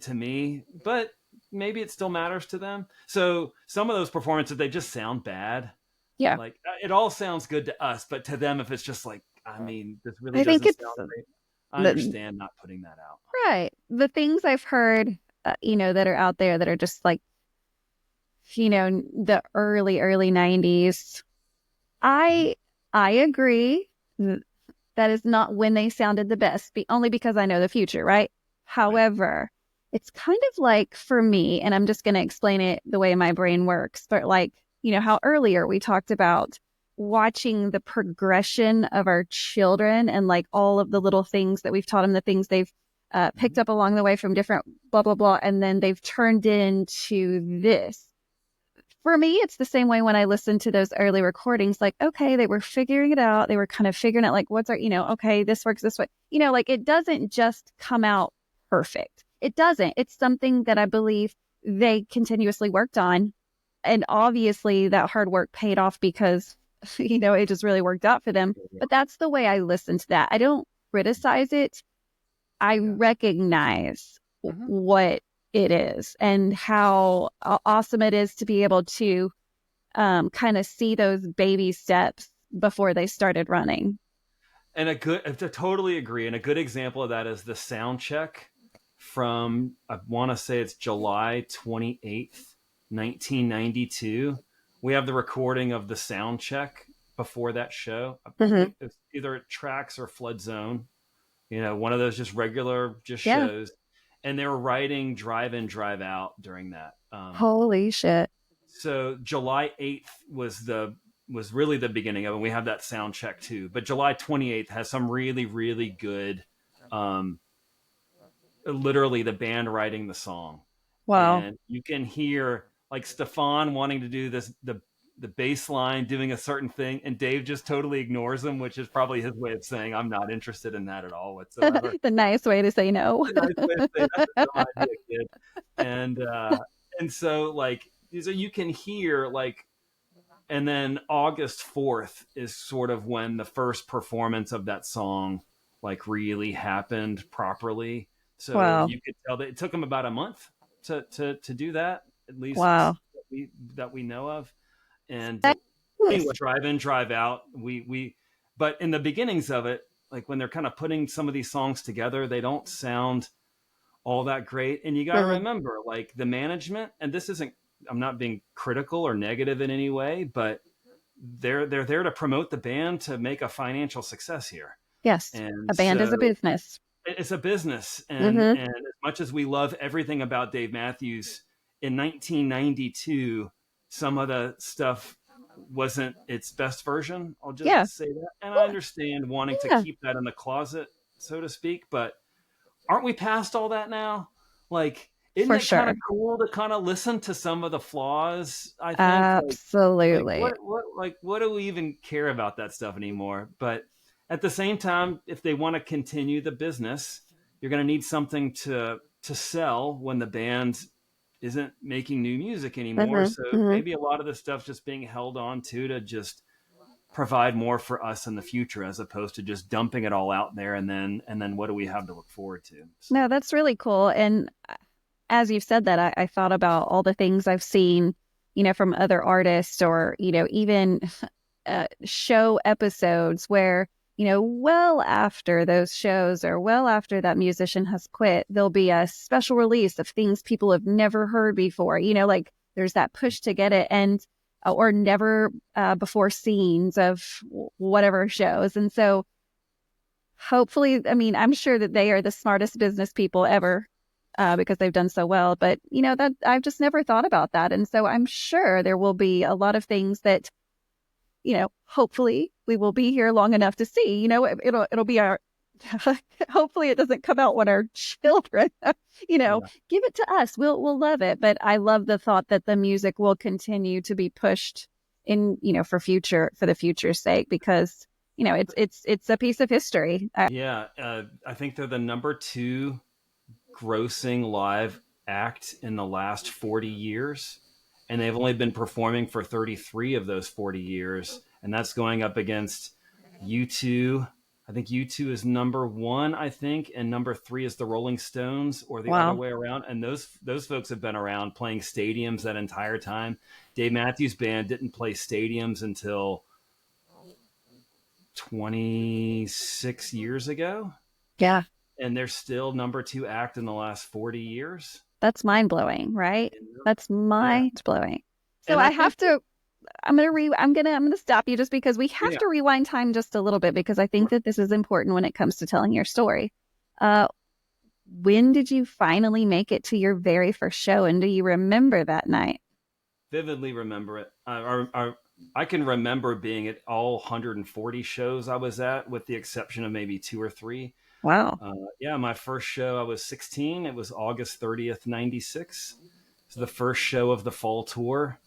to me, but maybe it still matters to them. So some of those performances, they just sound bad. Yeah. Like it all sounds good to us, but to them, if it's just like, I mean, this really I think doesn't it's sound great. I the understand not putting that out. right. The things I've heard, that are out there that are just like, the early 90s. Mm-hmm. I agree. That is not when they sounded the best, only because I know the future, right? Right. However, it's kind of like for me, and I'm just going to explain it the way my brain works, but like, how earlier we talked about watching the progression of our children and like all of the little things that we've taught them, the things they've picked Mm-hmm. up along the way from different blah, blah, blah. And then they've turned into this. For me, it's the same way when I listen to those early recordings, like, okay, they were figuring it out. They were kind of figuring out like, what's our, okay, this works this way. Like it doesn't just come out perfect. It doesn't. It's something that I believe they continuously worked on. And obviously that hard work paid off because, it just really worked out for them. But that's the way I listen to that. I don't criticize it. I Yeah. recognize Mm-hmm. what it is and how awesome it is to be able to kind of see those baby steps before they started running. And I totally agree. And a good example of that is the sound check from, I want to say it's July 28th, 1992. We have the recording of the sound check before that show. I Mm-hmm. think it's either at Tracks or Flood Zone, one of those just regular just Yeah. shows. And they were writing Drive In, Drive Out during that. Holy shit. So July 8th was really the beginning of it. We have that sound check too. But July 28th has some really, really good, um, literally the band writing the song. Wow. And you can hear like Stefan wanting to do the bass line doing a certain thing, and Dave just totally ignores him, which is probably his way of saying, I'm not interested in that at all whatsoever. The nice way to say no. A nice way of saying that's a dumb idea, kid. And so like so you can hear like, and then August 4th is sort of when the first performance of that song like really happened properly. So Wow. you could tell that it took them about a month to do that, at least Wow. that we know of. And Yes. anyway, Drive In, Drive Out, but in the beginnings of it, like when they're kind of putting some of these songs together, they don't sound all that great. And you got to Mhm. remember, like the management, and this isn't, I'm not being critical or negative in any way, but they're there to promote the band to make a financial success here. Yes. And A band is a so business. it's a business. And Mm-hmm. as much as we love everything about Dave Matthews, in 1992, some of the stuff wasn't its best version. I'll Yeah. just say that. And I understand wanting to Yeah. keep that in the closet, so to speak, but aren't we past all that now? Like, isn't For it kind of sure. cool to kind of listen to some of the flaws? I think like Absolutely. what do we even care about that stuff anymore? But at the same time, if they want to continue the business, you're going to need something to sell when the band isn't making new music anymore. Mm-hmm. So Mm-hmm. maybe a lot of the stuff just being held on to just provide more for us in the future as opposed to just dumping it all out there and then what do we have to look forward to? So. No, that's really cool. And as you've said that, I thought about all the things I've seen, from other artists or, even show episodes where, well after those shows or well after that musician has quit, there'll be a special release of things people have never heard before, like there's that push to get it and, or never before scenes of whatever shows. And so hopefully, I mean, I'm sure that they are the smartest business people ever because they've done so well. But, that I've just never thought about that. And so I'm sure there will be a lot of things that, hopefully we will be here long enough to see, it'll be our, hopefully it doesn't come out when our children, Yeah. give it to us. We'll love it. But I love the thought that the music will continue to be pushed in, for the future's sake, because, it's a piece of history. Yeah, I think they're the number two grossing live act in the last 40 years. And they've only been performing for 33 of those 40 years. And that's going up against U2, I think U2 is number one, I think, and number three is the Rolling Stones, or the other Wow. way around. And those folks have been around playing stadiums that entire time. Dave Matthews Band didn't play stadiums until 26 years ago, Yeah. and they're still number two act in the last 40 years. That's mind blowing, right? That's Yeah, mind blowing. So and I I think have to I'm gonna stop you just because we have yeah, to rewind time just a little bit because I think that this is important when it comes to telling your story. Uh, when did you finally make it to your very first show, and do you remember that night? vividly remember it. I can remember being at all 140 shows I was at, with the exception of maybe two or three. Wow. Yeah, my first show, I was 16. It was August 30th, 96. It's the first show of the fall tour.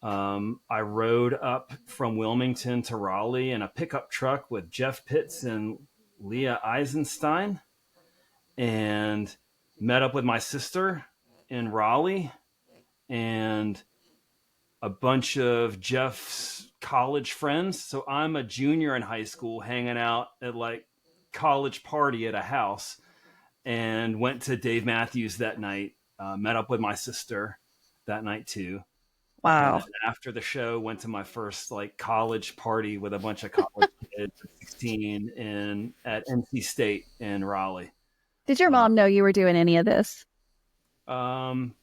I rode up from Wilmington to Raleigh in a pickup truck with Jeff Pitts and Leah Eisenstein, and met up with my sister in Raleigh and a bunch of Jeff's college friends. So I'm a junior in high school hanging out at like college party at a house, and went to Dave Matthews that night. Met up with my sister that night too. And then Wow. after the show, went to my first like college party with a bunch of college kids at 16 in at NC State in Raleigh. Did your Uh, mom know you were doing any of this? um,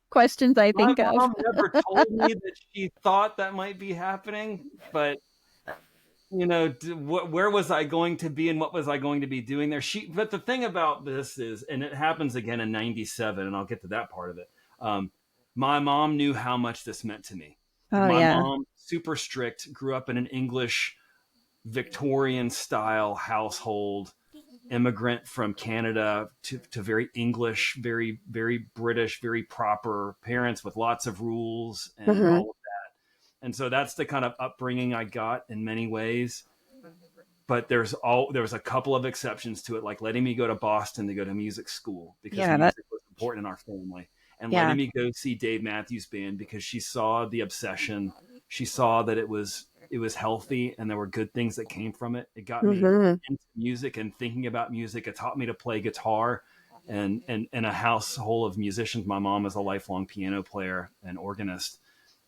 Questions I my think of. mom never told me that she thought that might be happening, but where was I going to be and what was I going to be doing there? But the thing about this is, and it happens again in '97, and I'll get to that part of it. My mom knew how much this meant to me. Oh My yeah. mom, super strict, grew up in an English Victorian style household, immigrant from Canada to very English, very, very British, very proper parents with lots of rules and Hmm. all of that. And so that's the kind of upbringing I got in many ways. But there was a couple of exceptions to it, like letting me go to Boston to go to music school because Yeah. That. music was important in our family, and Yeah. letting me go see Dave Matthews Band because she saw the obsession. She saw that it was healthy and there were good things that came from it. It got me Hmm. into music and thinking about music. It taught me to play guitar, and in a household of musicians, my mom is a lifelong piano player and organist.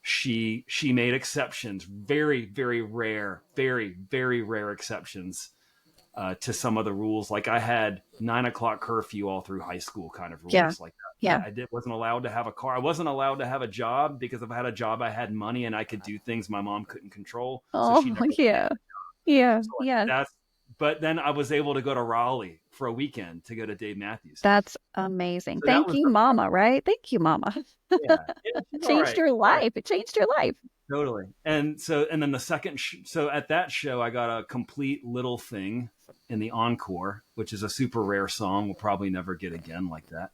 She made exceptions, very very rare, very very rare exceptions to some of the rules. Like I had 9 o'clock curfew all through high school, kind of Yeah. rules like that. Yeah. Wasn't allowed to have a car. I wasn't allowed to have a job because if I had a job, I had money and I could do things my mom couldn't control. So she Oh never. yeah. Yeah. So like Yeah. that's. But then I was able to go to Raleigh for a weekend to go to Dave Matthews. That's amazing. So that Thank was you, Mama. Right? Thank you, Mama. yeah, yeah, It she's all changed right. your All right. life. It changed your life. Totally. And then the second, so at that show, I got a complete little thing in the encore, which is a super rare song. We'll probably never get again like that.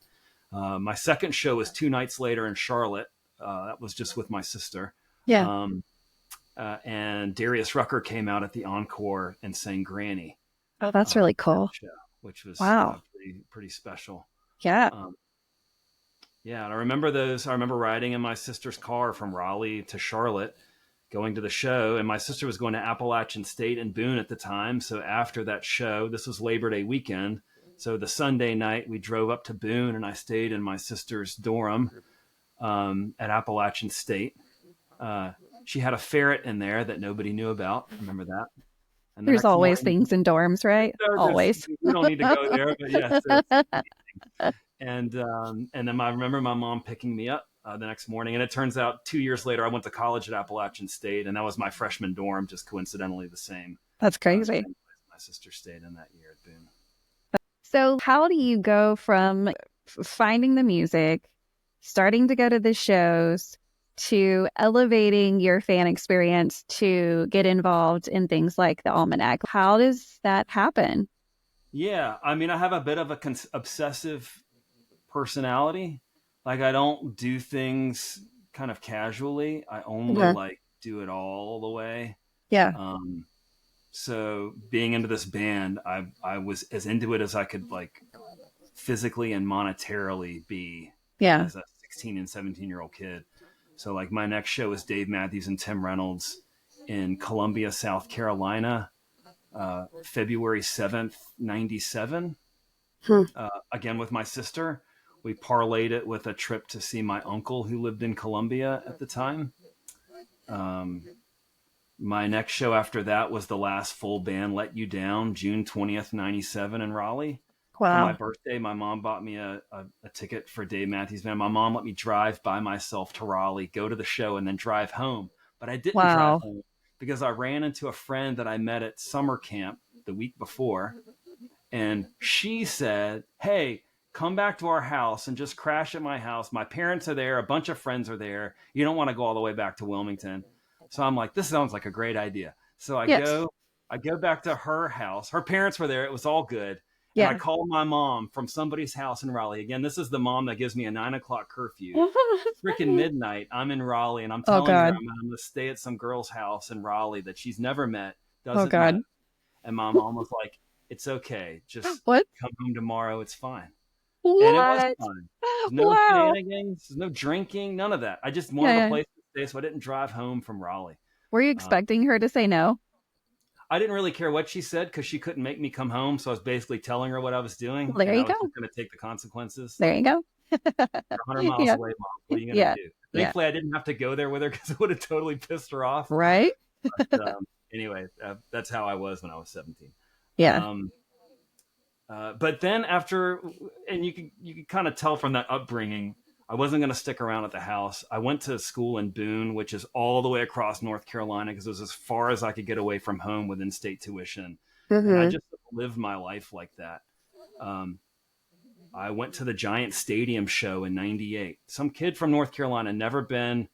My second show was 2 nights later in Charlotte. That was just with my sister. Yeah. Um, and Darius Rucker came out at the encore and sang Granny Oh, that's really cool. show, which was Wow. pretty special. Yeah. Um, yeah, and I remember those. I remember riding in my sister's car from Raleigh to Charlotte, going to the show, and my sister was going to Appalachian State in Boone at the time. So after that show, this was Labor Day weekend. So the Sunday night, we drove up to Boone, and I stayed in my sister's dorm at Appalachian State. She had a ferret in there that nobody knew about. Remember that? And the There's next always morning, things in dorms, right? Always. we don't need to go there, but yes, and then I remember my mom picking me up the next morning, and it turns out 2 years later I went to college at Appalachian State, and that was my freshman dorm, just coincidentally the same. That's Same crazy. place my sister stayed in that year at Boone. So, how do you go from finding the music, starting to go to the shows, to elevating your fan experience to get involved in things like the Almanac? How does that happen? Yeah, I mean, I have a bit of a obsessive personality. Like I don't do things kind of casually. I only Mhm. like do it all the way. Yeah. Um, so being into this band, I was as into it as I could like physically and monetarily be Yeah. as a 16 and 17-year-old kid. So like my next show is Dave Matthews and Tim Reynolds in Columbia, South Carolina, February 7th, 97. Hmm. Again, with my sister. We parlayed it with a trip to see my uncle who lived in Columbia at the time. Um, my next show after that was the last full band, Let You Down, June 20th, 97 in Raleigh. For my Wow. birthday, my mom bought me a ticket for Dave Matthews Band. My mom let me drive by myself to Raleigh, go to the show, and then drive home. But I didn't drive Wow. home because I ran into a friend that I met at summer camp the week before. And she said, "Hey, come back to our house and just crash at my house. My parents are there. A bunch of friends are there. You don't want to go all the way back to Wilmington." So I'm like, this sounds like a great idea. So Yes. I go back to her house. Her parents were there. It was all good. And I Yeah. called my mom from somebody's house in Raleigh. Again, this is the mom that gives me a 9 o'clock curfew. Freaking midnight. I'm in Raleigh and I'm Oh telling her God. I'm going to stay at some girl's house in Raleigh that she's never met, Oh doesn't know. God. And my mom was like, "It's okay. Just What? come home tomorrow. It's fine." And it was What? fine. There's no Wow. shenanigans. There's no drinking. None of that. I just Yeah, wanted a yeah. place to stay, so I didn't drive home from Raleigh. Were you Uh, expecting her to say no? I didn't really care what she said because she couldn't make me come home. So I was basically telling her what I was Well, doing, there and you I was go. just going to take the consequences. There you Like, go. you're 100 miles Yeah. away, mom. What are you going Yeah. to do? Yeah. Thankfully, I didn't have to go there with her because it would have totally pissed her off. Right? But anyway, that's how I was when I was 17. Yeah. Um, but then after, and you can kind of tell from that upbringing, I wasn't going to stick around at the house. I went to school in Boone, which is all the way across North Carolina because it was as far as I could get away from home with in-state tuition, and I Mm-hmm. just lived my life like that. Um, I went to the Giant Stadium show in '98. Some kid from North Carolina, never been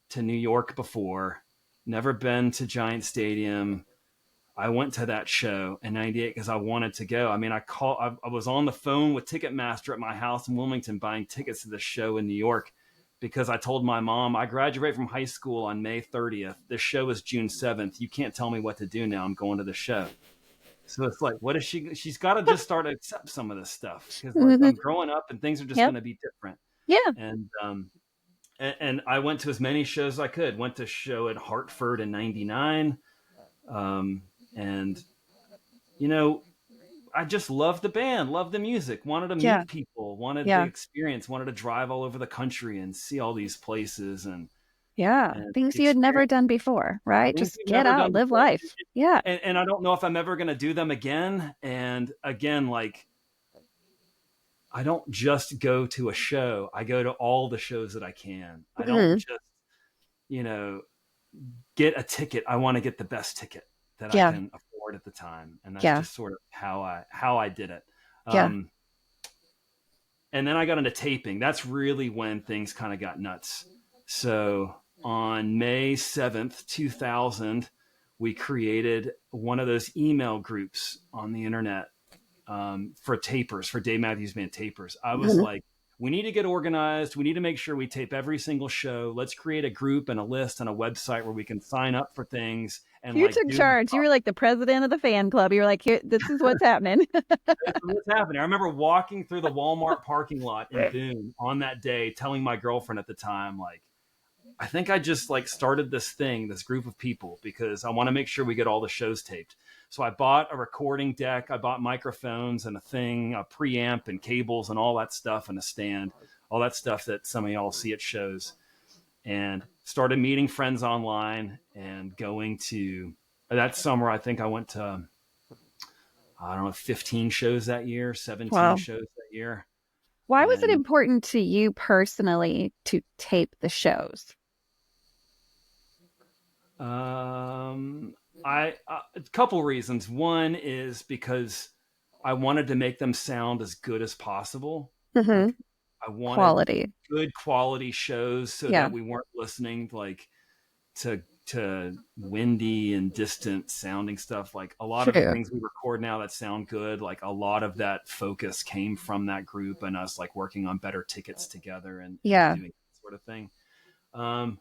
to New York before, never been to Giant Stadium. I went to that show in '98 because I wanted to go. I mean, I was on the phone with Ticketmaster at my house in Wilmington buying tickets to the show in New York because I told my mom, I graduate from high school on May 30th. This show is June 7th. You can't tell me what to do now. I'm going to the show. So it's like, what is she's got to just start to accept some of this stuff because like Mm-hmm. I'm growing up and things are just Yep. going to be different. Yeah. And I went to as many shows as I could. Went to a show at Hartford in '99. And you know, I just loved the band, loved the music, wanted to Yeah. meet people, wanted the Yeah. experience, wanted to drive all over the country and see all these places Yeah. and Things you had never experience done before, right? things Just we've get never out, done live before. life. Yeah. And I don't know if I'm ever going to do them again. And again, like I don't just go to a show. I go to all the shows that I can. I don't Hmm. just, you know, get a ticket. I want to get the best ticket that I Yeah. can afford at the time. And that's Yeah. just sort of how I did it. Yeah. Um, and then I got into taping. That's really when things kind of got nuts. So on May 7th, 2000, we created one of those email groups on the internet for tapers, for Dave Matthews Band tapers. I was Mhm. like, we need to get organized. We need to make sure we tape every single show. Let's create a group and a list and a website where we can sign up for things and You like took do charge. You were like the president of the fan club. You were like, here, this is what's happening. what's happening. I remember walking through the Walmart parking lot in Boone on that day, telling my girlfriend at the time, like, I think I just like started this thing, this group of people, because I want to make sure we get all the shows taped. So I bought a recording deck, I bought microphones and a thing, a preamp and cables and all that stuff and a stand, all that stuff that some of y'all see at shows, and started meeting friends online and going to that summer. I think I went to, I don't know, 15 shows that year, 17 Wow. shows that year. Why was it And important to you personally to tape the shows? Um, I a couple reasons. One is because I wanted to make them sound as good as possible. Hmm. Like I wanted Quality. good quality shows so Yeah. that we weren't listening like to windy and distant sounding stuff. Like a lot of the True. things we record now that sound good, like a lot of that focus came from that group and us like working on better tickets together and Yeah. doing that sort of thing. Um,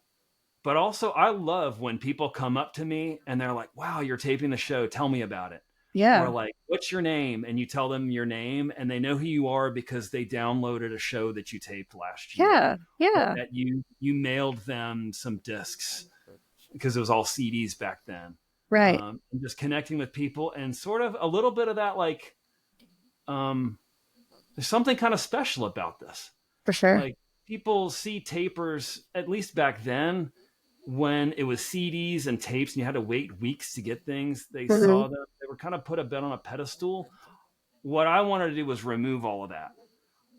but also, I love when people come up to me and they're like, "Wow, you're taping the show. Tell me about it." Or Yeah. like, "What's your name?" And you tell them your name and they know who you are because they downloaded a show that you taped last year, Yeah. or Yeah. that you mailed them some discs because it was all CDs back then. Right. and just connecting with people, and sort of a little bit of that, like, there's something kind of special about this. For sure. Like, people see tapers, at least back then, when it was CDs and tapes and you had to wait weeks to get things. They Hmm. saw them. They were kind of put a bit on a pedestal. What I wanted to do was remove all of that.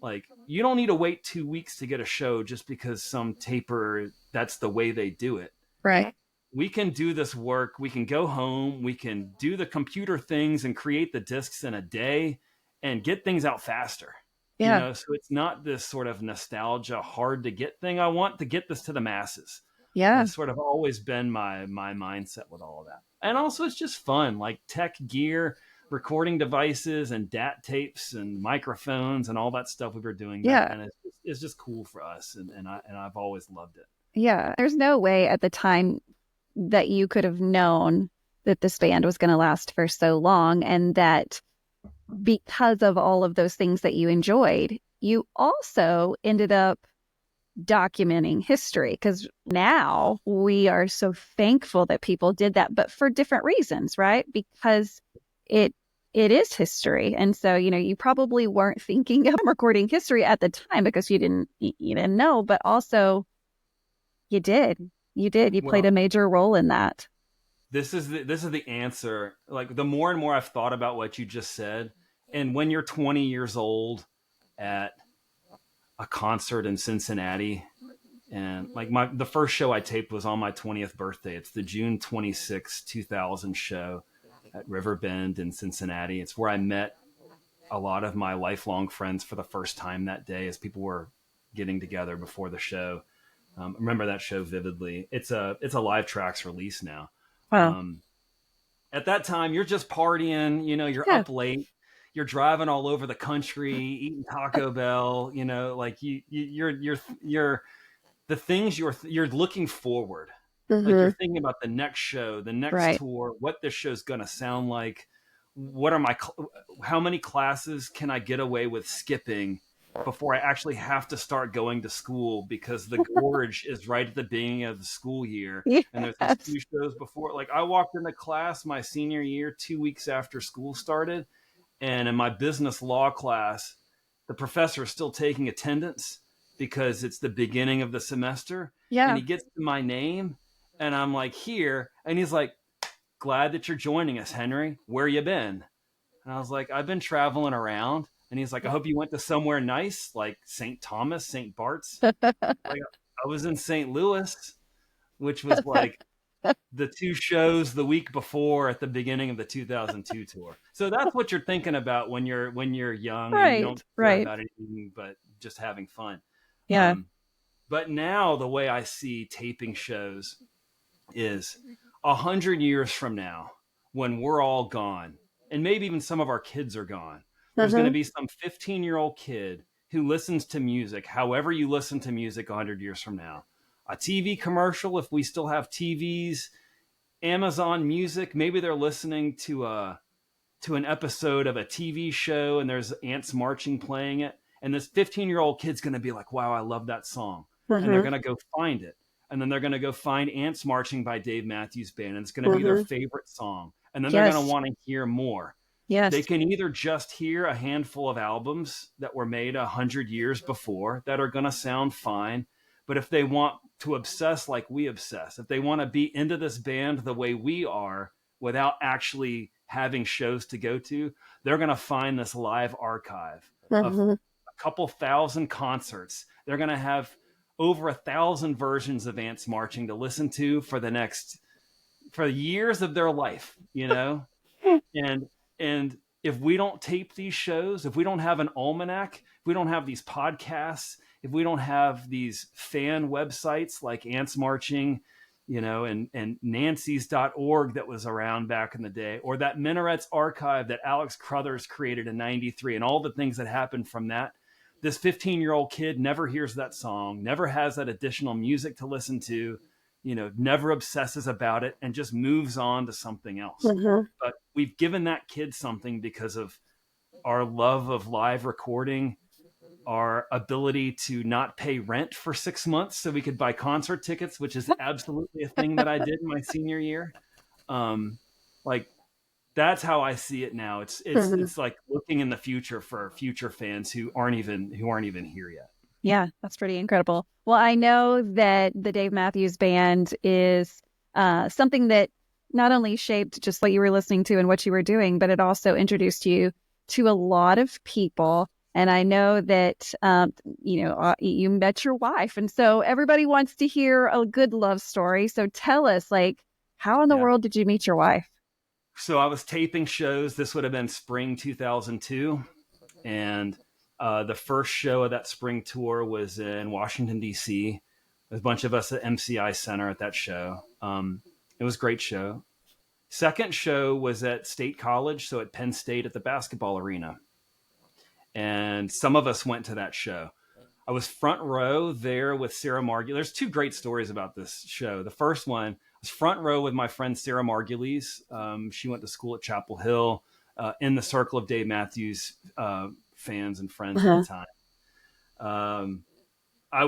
Like, you don't need to wait 2 weeks to get a show just because some taper, that's the way they do it. Right. We can do this work. We can go home. We can do the computer things and create the discs in a day and get things out faster. Yeah. So it's not this sort of nostalgia, hard to get thing. I want to get this to the masses. Yeah. That's sort of always been my mindset with all of that. And also, it's just fun, like tech gear, recording devices, and DAT tapes and microphones and all that stuff we were doing back Yeah. then. It's just cool for us, and I've always loved it. Yeah. There's no way at the time that you could have known that this band was going to last for so long, and that because of all of those things that you enjoyed, you also ended up documenting history, because now we are so thankful that people did that, but for different reasons, right? Because it is history. And so, you probably weren't thinking of recording history at the time because you didn't know, but also you did. You played Well, a major role in that. this is the answer. Like, the more and more I've thought about what you just said, and when you're 20 years old at a concert in Cincinnati, and like the first show I taped was on my 20th birthday. It's the June 26, 2000 show at River Bend in Cincinnati. It's where I met a lot of my lifelong friends for the first time that day, as people were getting together before the show. I remember that show vividly. It's a Live Tracks release now. Wow. Um, at that time, you're just partying. You're Yeah. up late. You're driving all over the country, eating Taco Bell. Like you're the things you're looking forward. Like, you're Hmm. thinking about the next show, the next Right. tour, what this show's going to sound like. What are how many classes can I get away with skipping before I actually have to start going to school, because the gorge is right at the beginning of the school year. And there's these Yes. 2 shows before. Like, I walked into class my senior year 2 weeks after school started. And in my business law class, the professor is still taking attendance because it's the beginning of the semester. And Yeah. he gets to my name, and I'm like, here. And he's like, glad that you're joining us, Henry. Where you been? And I was like, I've been traveling around. And he's like, I hope you went to somewhere nice, like St. Thomas, St. Bart's. Like, I was in St. Louis, which was like the 2 shows the week before at the beginning of the 2002 tour. So that's what you're thinking about when you're young and you don't Right. care Right. about anything but just having fun. Yeah. Um, but now the way I see taping shows is 100 years from now, when we're all gone, and maybe even some of our kids are gone, there's going to Hmm. be some 15-year-old kid who listens to music, however you listen to music 100 years from now. A TV commercial, if we still have TVs, Amazon Music, maybe they're listening to an episode of a TV show and there's ants marching playing it. And this 15-year-old kid's going to be like, wow, I love that song. And they're Hmm. going to go find it. And then they're going to go find Ants Marching by Dave Matthews Band. And it's going to be their Hmm. favorite song. And then they're going to Yes. want to hear more. They Yes. can either just hear a handful of albums that were made 100 years before that are going to sound fine. But if they want to obsess like we obsess, if they want to be into this band the way we are without actually having shows to go to, they're going to find this live archive of Hmm. a couple thousand concerts. They're going to have over 1,000 versions of Ants Marching to listen to for years of their life. And if we don't tape these shows, if we don't have an almanac, if we don't have these podcasts, if we don't have these fan websites like Ants Marching, and Nancy's.org that was around back in the day, or that Minarets archive that Alex Crothers created in 93, and all the things that happened from that, this 15-year-old kid never hears that song, never has that additional music to listen to, never obsesses about it, and just moves on to something else. Hmm. But we've given that kid something because of our love of live recording, our ability to not pay rent for 6 months so we could buy concert tickets, which is absolutely a thing that I did in my senior year. Like that's how I see it now. It's like looking in the future for future fans who aren't even here yet. Yeah, that's pretty incredible. Well, I know that the Dave Matthews Band is something that not only shaped just what you were listening to and what you were doing, but it also introduced you to a lot of people. And I know that, you met your wife. And so everybody wants to hear a good love story. So tell us, like, how in the Yeah. world did you meet your wife? So I was taping shows. This would have been spring 2002. And the first show of that spring tour was in Washington, D.C. There's a bunch of us at MCI Center at that show. It was a great show. Second show was at State College, so at Penn State at the basketball arena. And some of us went to that show. I was front row there with Sarah Margulies. There's two great stories about this show. The first one was front row with my friend Sarah Margulies. She went to school at Chapel Hill, in the circle of Dave Matthews fans and friends at the time. I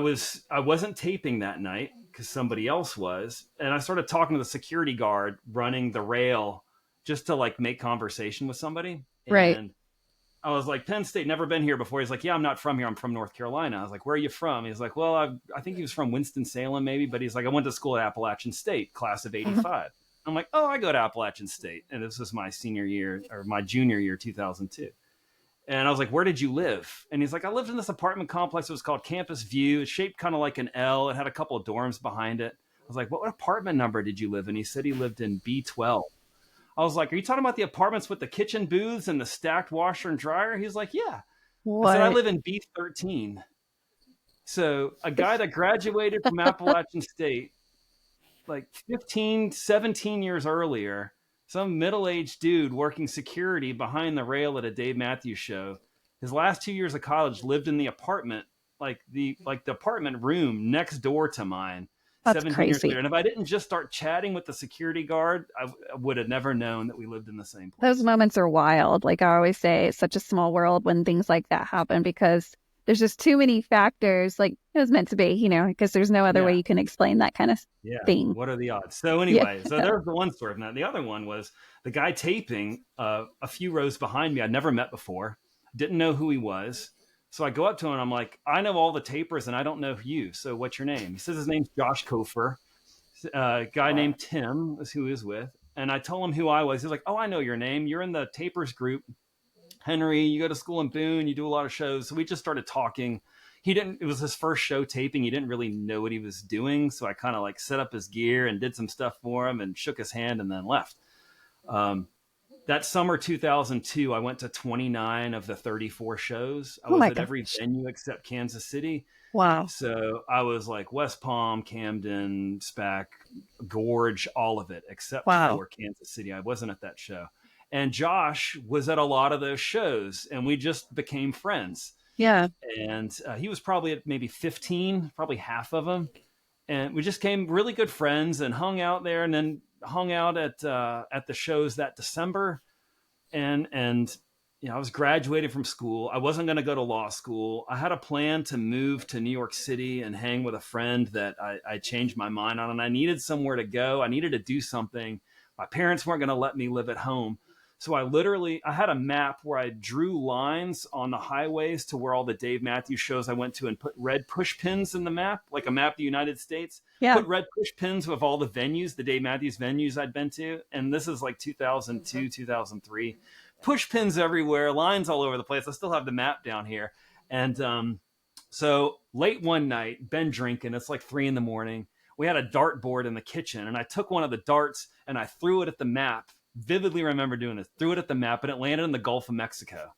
wasn't taping that night because somebody else was, and I started talking to the security guard running the rail just to like make conversation with somebody. Right. And I was like, Penn State, never been here before. He's like, yeah, I'm not from here. I'm from North Carolina. I was like, where are you from? He's like, well, I think he was from Winston-Salem maybe, but he's like, I went to school at Appalachian State, class of 85. I'm like, oh, I go to Appalachian State. And this was my senior year or my junior year, 2002. And I was like, where did you live? And he's like, I lived in this apartment complex. It was called Campus View. It's shaped kind of like an L. It had a couple of dorms behind it. I was like, what apartment number did you live in? He said he lived in B12. I was like, are you talking about the apartments with the kitchen booths and the stacked washer and dryer? He's like, yeah. What? I said, I live in B13. So a guy that graduated from Appalachian State, like 15, 17 years earlier, some middle-aged dude working security behind the rail at a Dave Matthews show. His last 2 years of college lived in the apartment, like the apartment room next door to mine. That's 17 crazy. years later. And if I didn't just start chatting with the security guard, I would have never known that we lived in the same place. Those moments are wild. Like I always say, it's such a small world when things like that happen because there's just too many factors. Like it was meant to be, because there's no other way you can explain that kind of thing. What are the odds? So anyway, so there's the one story. Now the other one was the guy taping a few rows behind me. I'd never met before, didn't know who he was. So I go up to him and I'm like, I know all the tapers and I don't know you. So what's your name? He says his name's Josh Kofer. A guy named Tim is who he was with. And I told him who I was. He's like, oh, I know your name. You're in the tapers group. Henry, you go to school in Boone. You do a lot of shows. So we just started talking. It was his first show taping. He didn't really know what he was doing. So I kind of like set up his gear and did some stuff for him and shook his hand and then left. That summer 2002, I went to 29 of the 34 shows. I was at every venue except Kansas City. Wow. So I was like West Palm, Camden, SPAC, Gorge, all of it except for Kansas City. I wasn't at that show. And Josh was at a lot of those shows and we just became friends. Yeah. And he was probably at maybe 15, probably half of them. And we just became really good friends and hung out there and then hung out at the shows that December. And I was graduating from school. I wasn't going to go to law school. I had a plan to move to New York City and hang with a friend that I changed my mind on. And I needed somewhere to go. I needed to do something. My parents weren't going to let me live at home. So I had a map where I drew lines on the highways to where all the Dave Matthews shows I went to and put red push pins in the map, like a map of the United States. Yeah. Put red push pins with all the venues, the Dave Matthews venues I'd been to. And this is like 2002, 2003. Push pins everywhere, lines all over the place. I still have the map down here. And so late one night, been drinking. It's like 3 a.m. We had a dartboard in the kitchen. And I took one of the darts and I threw it at the map. Vividly remember doing this. Threw it at the map and it landed in the Gulf of Mexico.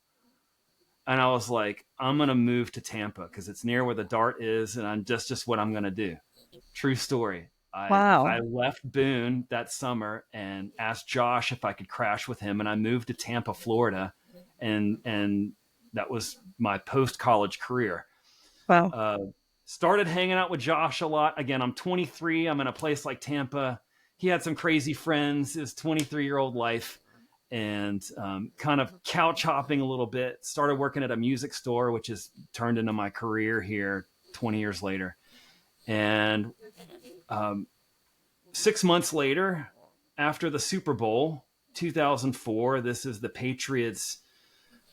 And I was like, I'm going to move to Tampa because it's near where the dart is. And I'm just what I'm going to do. True story. I left Boone that summer and asked Josh if I could crash with him. And I moved to Tampa, Florida. And that was my post-college career. Wow. Started hanging out with Josh a lot. Again, I'm 23. I'm in a place like Tampa. He had some crazy friends, his 23-year-old life, and kind of couch hopping a little bit. Started working at a music store, which has turned into my career here 20 years later. And 6 months later, after the Super Bowl 2004, this is the Patriots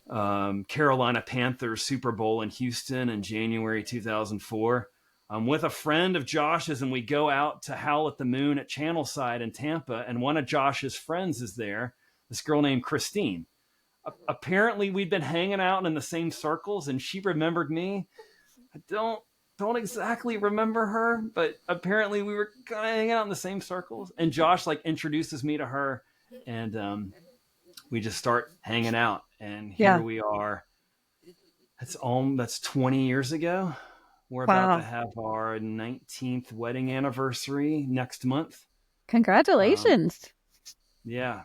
Carolina Panthers Super Bowl in Houston in January 2004. I'm with a friend of Josh's, and we go out to Howl at the Moon at Channelside in Tampa, and one of Josh's friends is there, this girl named Christine. Apparently, we'd been hanging out in the same circles, and she remembered me. I don't exactly remember her, but apparently we were kind of hanging out in the same circles. And Josh like introduces me to her, and we just start hanging out. And here we are. That's 20 years ago. We're about to have our 19th wedding anniversary next month. Congratulations. Yeah.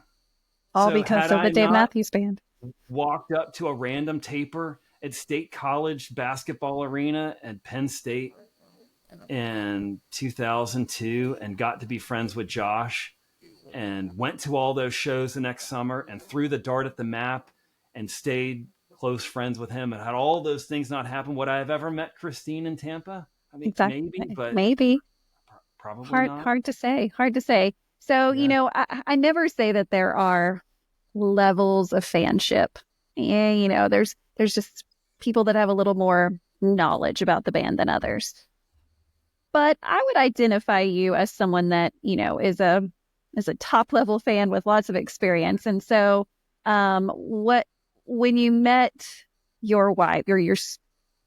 All because of the Dave Matthews Band. Walked up to a random taper at State College basketball arena at Penn State in 2002 and got to be friends with Josh and went to all those shows the next summer and threw the dart at the map and stayed close friends with him. And had all those things not happened, would I have ever met Christine in Tampa? I mean, maybe, but probably not. Hard to say. So, I never say that there are levels of fanship. Yeah, there's just people that have a little more knowledge about the band than others. But I would identify you as someone that, is a top level fan with lots of experience. And so when you met your wife or your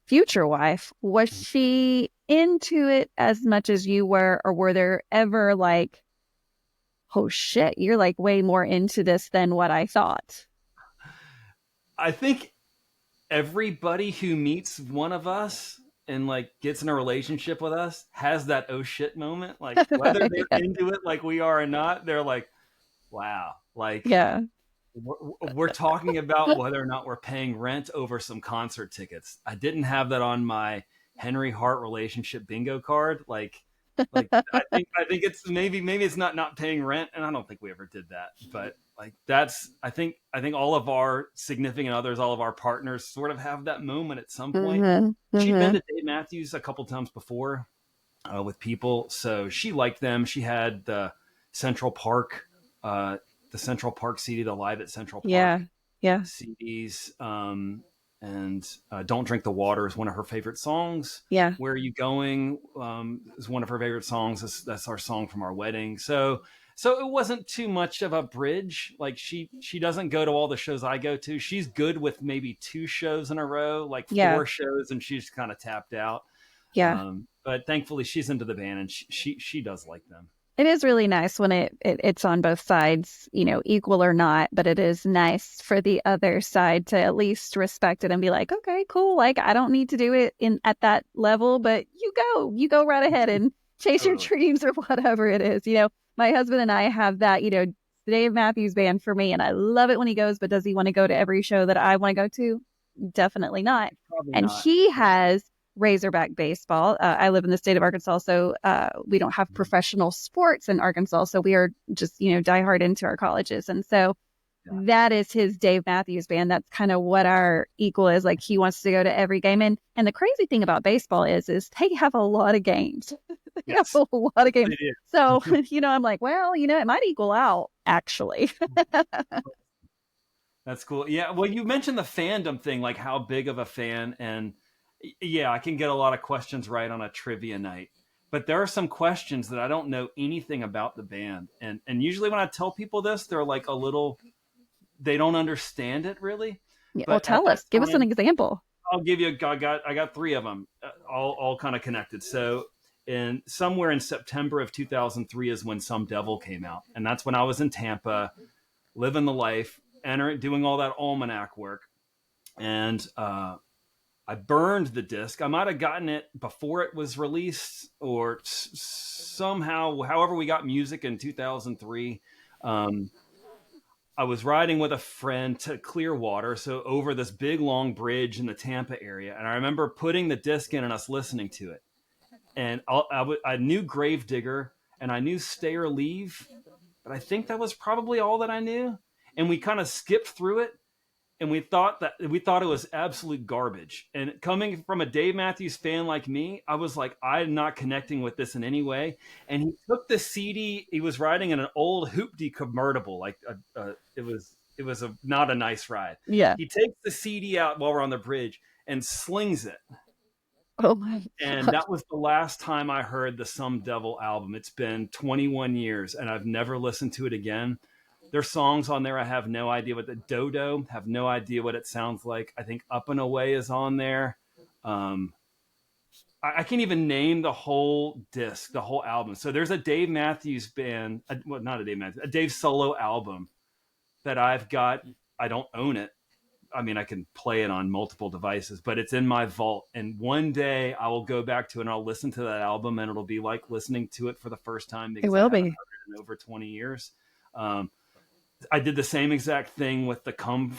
future wife, was she into it as much as you were, or were there ever like, oh shit, you're like way more into this than what I thought? I think everybody who meets one of us and like gets in a relationship with us has that oh shit moment. Like whether they're into it like we are or not, they're like, wow, like we're talking about whether or not we're paying rent over some concert tickets. I didn't have that on my Henry Hart relationship bingo card. Like I think it's maybe it's not paying rent, and I don't think we ever did that. But like I think all of our significant others, all of our partners, sort of have that moment at some point. She'd been to Dave Matthews a couple times before with people, so she liked them. She had the Central Park CD, the Live at Central Park CDs. And Don't Drink the Water is one of her favorite songs. Yeah. Where Are You Going is one of her favorite songs. That's our song from our wedding. So it wasn't too much of a bridge. Like she doesn't go to all the shows I go to. She's good with maybe 2 shows in a row, like 4 shows, and she's kind of tapped out. Yeah. But thankfully she's into the band, and she does like them. It is really nice when it's on both sides, equal or not, but it is nice for the other side to at least respect it and be like, okay, cool. Like, I don't need to do it at that level, but you go right ahead and chase your dreams or whatever it is. My husband and I have that, the Dave Matthews Band for me, and I love it when he goes, but does he want to go to every show that I want to go to? Definitely not. Probably and not. He has Razorback baseball. I live in the state of Arkansas, so we don't have professional sports in Arkansas. So we are just, diehard into our colleges. And so that is his Dave Matthews Band. That's kind of what our equal is. Like, he wants to go to every game. And the crazy thing about baseball is they have a lot of games. They have a lot of games. So, I'm like, well, it might equal out, actually. That's cool. Yeah. Well, you mentioned the fandom thing, like how big of a fan, and yeah, I can get a lot of questions right on a trivia night, but there are some questions that I don't know anything about the band. And usually when I tell people this, they're like they don't understand it really. Yeah, well, tell us, give us an example. I'll give you, I got 3 of them, all kind of connected. So somewhere in September of 2003 is when Some Devil came out. And that's when I was in Tampa, living the life, doing all that almanac work. And, I burned the disc. I might have gotten it before it was released, or somehow, however we got music in 2003. I was riding with a friend to Clearwater, so over this big, long bridge in the Tampa area. And I remember putting the disc in and us listening to it. And I knew Gravedigger and I knew Stay or Leave, but I think that was probably all that I knew. And we kind of skipped through it. and we thought it was absolute garbage. And coming from a Dave Matthews fan like me, I was like, I'm not connecting with this in any way. And he took the CD. He was riding in an old Hoopty convertible, like it was not a nice ride. Yeah. He takes the CD out while we're on the bridge and slings it. Oh my! And that was the last time I heard the Some Devil album. It's been 21 years, and I've never listened to it again. There's songs on there I have no idea what the Dodo, have no idea what it sounds like. I think Up and Away is on there. I can't even name the whole disc, the whole album. So there's a Dave Matthews band, well, not a Dave Matthews, a Dave solo album that I've got. I don't own it. I mean, I can play it on multiple devices, but it's in my vault. And one day I will go back to it and I'll listen to that album, and it'll be like listening to it for the first time because it will I haven't be heard it in over 20 years. I did the same exact thing with the Come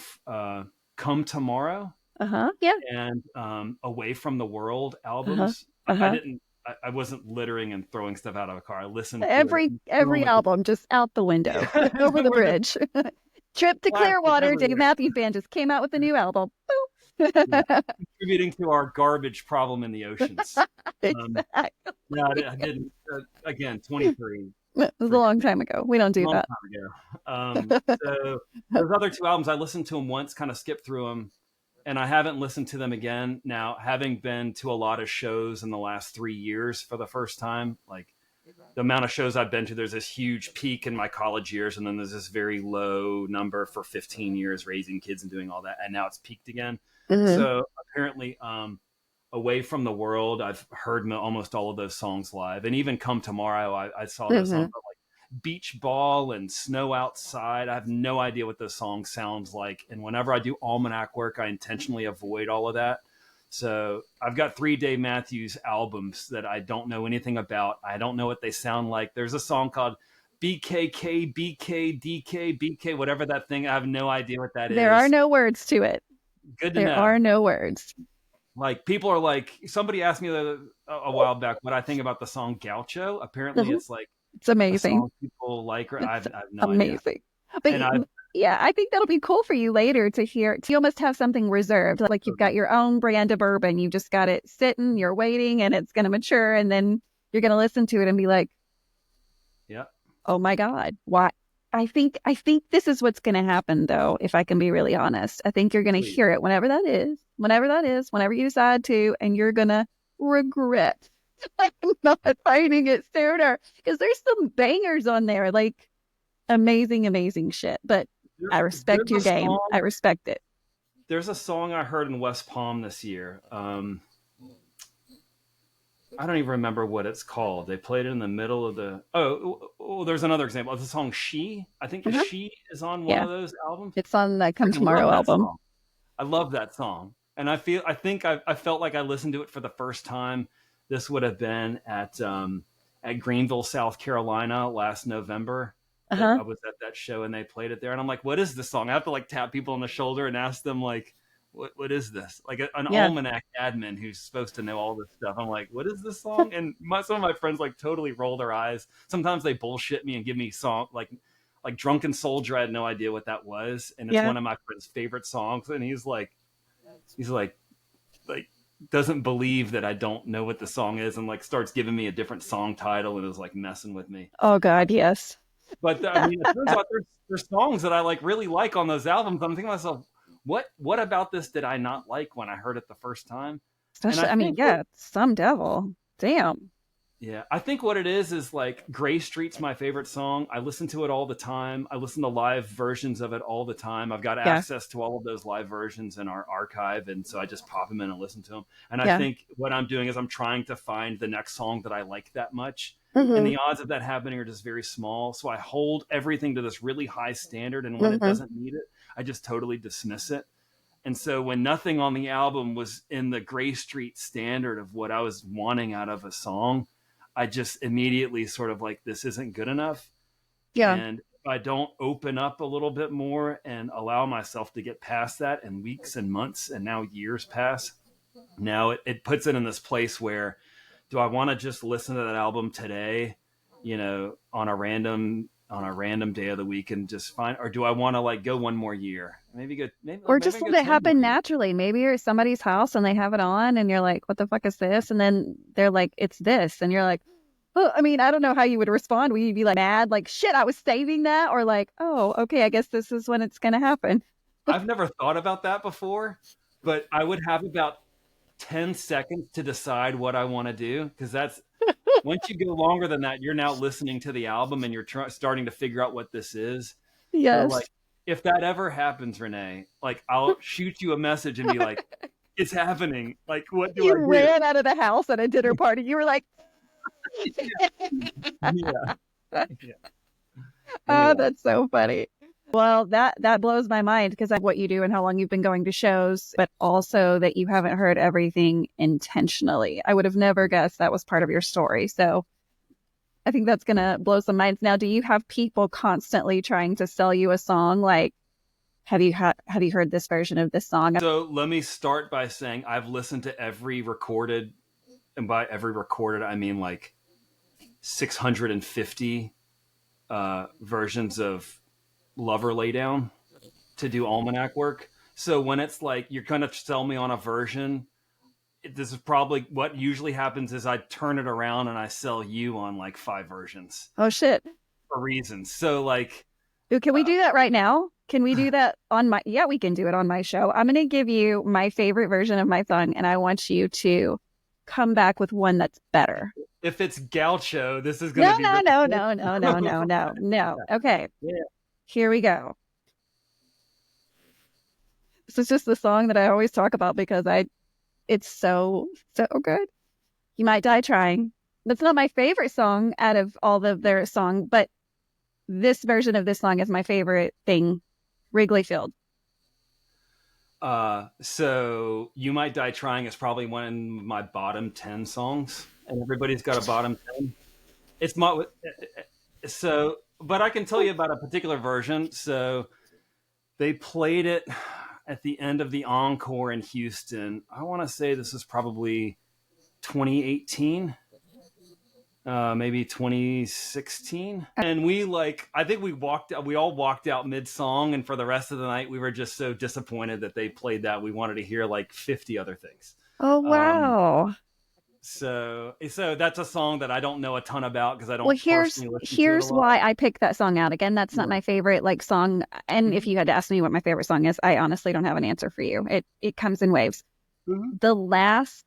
Tomorrow, yeah, and Away from the World albums. I wasn't littering and throwing stuff out of a car. I listened every to it. every album just out the window, over the bridge. Trip to Clearwater, Dave Matthews Band just came out with a new album. Contributing to our garbage problem in the oceans. Exactly. No, I didn't. Again, 23. It was a long time ago. We don't do that. So those other two albums, I listened to them once, kind of skipped through them, and I haven't listened to them again. Now, having been to a lot of shows in the last 3 years for the first time, like the amount of shows I've been to, there's this huge peak in my college years, and then there's this very low number for 15 years raising kids and doing all that, and now it's peaked again. So apparently, Away from the World, I've heard almost all of those songs live, and even Come Tomorrow, I saw those songs, but like Beach Ball and Snow Outside, I have no idea what those songs sounds like, and whenever I do almanac work, I intentionally avoid all of that. So I've got 3 Dave Matthews albums that I don't know anything about. I don't know what they sound like. There's a song called BKK, BK, DK, BK, whatever that thing. I have no idea what that is. There are no words to it. Good to know. There are no words. Like, people are like, somebody asked me a while back what I think about the song Gaucho. Apparently it's like, it's amazing. A song people like, or I have no amazing. idea. But yeah, I think that'll be cool for you later to hear. You almost have something reserved, like you've got your own brand of bourbon. You just got it sitting, you're waiting, and it's going to mature, and then you're going to listen to it and be like, "Yeah, oh my God, why?" I think this is what's going to happen, though. If I can be really honest, I think you're going to hear it whenever you decide to, and you're going to regret not finding it sooner, because there's some bangers on there, like amazing shit. But I respect your game. I respect it. There's a song I heard in West Palm this year. I don't even remember what it's called. They played it in the middle of the... Oh, there's another example. It's the song She. I think She is on one of those albums. It's on the Come Tomorrow album. I love that song. And I felt like I listened to it for the first time. This would have been at Greenville, South Carolina last November. I was at that show and they played it there, and I'm like, what is this song? I have to like tap people on the shoulder and ask them like, what is this? Like an almanac admin who's supposed to know all this stuff. I'm like, what is this song? And some of my friends like totally roll their eyes. Sometimes they bullshit me and give me song like Drunken Soldier. I had no idea what that was, and it's one of my friend's favorite songs. And he's like doesn't believe that I don't know what the song is, and like starts giving me a different song title and is like messing with me. Oh God, yes. But I mean, it turns out there's songs that I like really like on those albums. I'm thinking to myself, what about this did I not like when I heard it the first time? Especially, Some Devil. Damn. Yeah, I think what it is like Gray Street's my favorite song. I listen to it all the time. I listen to live versions of it all the time. I've got access to all of those live versions in our archive, and so I just pop them in and listen to them. And I think what I'm doing is I'm trying to find the next song that I like that much. And the odds of that happening are just very small. So I hold everything to this really high standard, and when it doesn't meet it, I just totally dismiss it. And so when nothing on the album was in the Gray Street standard of what I was wanting out of a song, I just immediately sort of like, this isn't good enough. Yeah. And if I don't open up a little bit more and allow myself to get past that, and weeks and months and now years pass, now it puts it in this place where, do I want to just listen to that album today, on a random on a random day of the week and just find, or do I want to like go one more year? Maybe or maybe just go let it 10 more happen years. naturally. Maybe you're at somebody's house and they have it on and you're like, what the fuck is this? And then they're like, it's this. And you're like, oh, I mean, I don't know how you would respond. Would you be like mad, like, shit, I was saving that? Or like, oh, okay, I guess this is when it's going to happen. I've never thought about that before, but I would have about 10 seconds to decide what I want to do, because that's once you go longer than that, you're now listening to the album and you're starting to figure out what this is. So Yes. like, if that ever happens, Renae, like I'll shoot you a message and be like, it's happening. Like, what do You I do? ran out of the house at a dinner party. You were like, Yeah. Yeah. oh, Anyway. that's so funny. Well, that blows my mind because of what you do and how long you've been going to shows, but also that you haven't heard everything intentionally. I would have never guessed that was part of your story. So I think that's going to blow some minds. Now, do you have people constantly trying to sell you a song? Like, have you heard this version of this song? So let me start by saying I've listened to every recorded, and by every recorded, I mean like 650 versions of Lover Laydown to do almanac work. So when it's like you're going to sell me on a version, this is probably what usually happens is I turn it around and I sell you on like 5 versions Oh, shit. for reasons. So like, Ooh, can we do that right now? Can we do that on my, yeah, we can do it on my show. I'm going to give you my favorite version of my song and I want you to come back with one that's better. if it's Gaucho, this is going to be No. Okay. Yeah. Here we go. This is just the song that I always talk about because it's so good. You Might Die Trying. That's not my favorite song out of all of their song, but this version of this song is my favorite thing. Wrigley Field. So You Might Die Trying is probably one of my bottom 10 songs, and everybody's got a bottom 10. It's my, so, but I can tell you about a particular version. So they played it at the end of the Encore in Houston. I want to say this is probably 2018. Maybe 2016, and I think we all walked out mid-song, and for the rest of the night we were just so disappointed that they played that we wanted to hear like 50 other things. Oh, wow. So that's a song that I don't know a ton about because I don't Well, personally listen to it here's a lot. why I picked that song out. Again, that's not my favorite like song. And if you had to ask me what my favorite song is, I honestly don't have an answer for you. It comes in waves. The last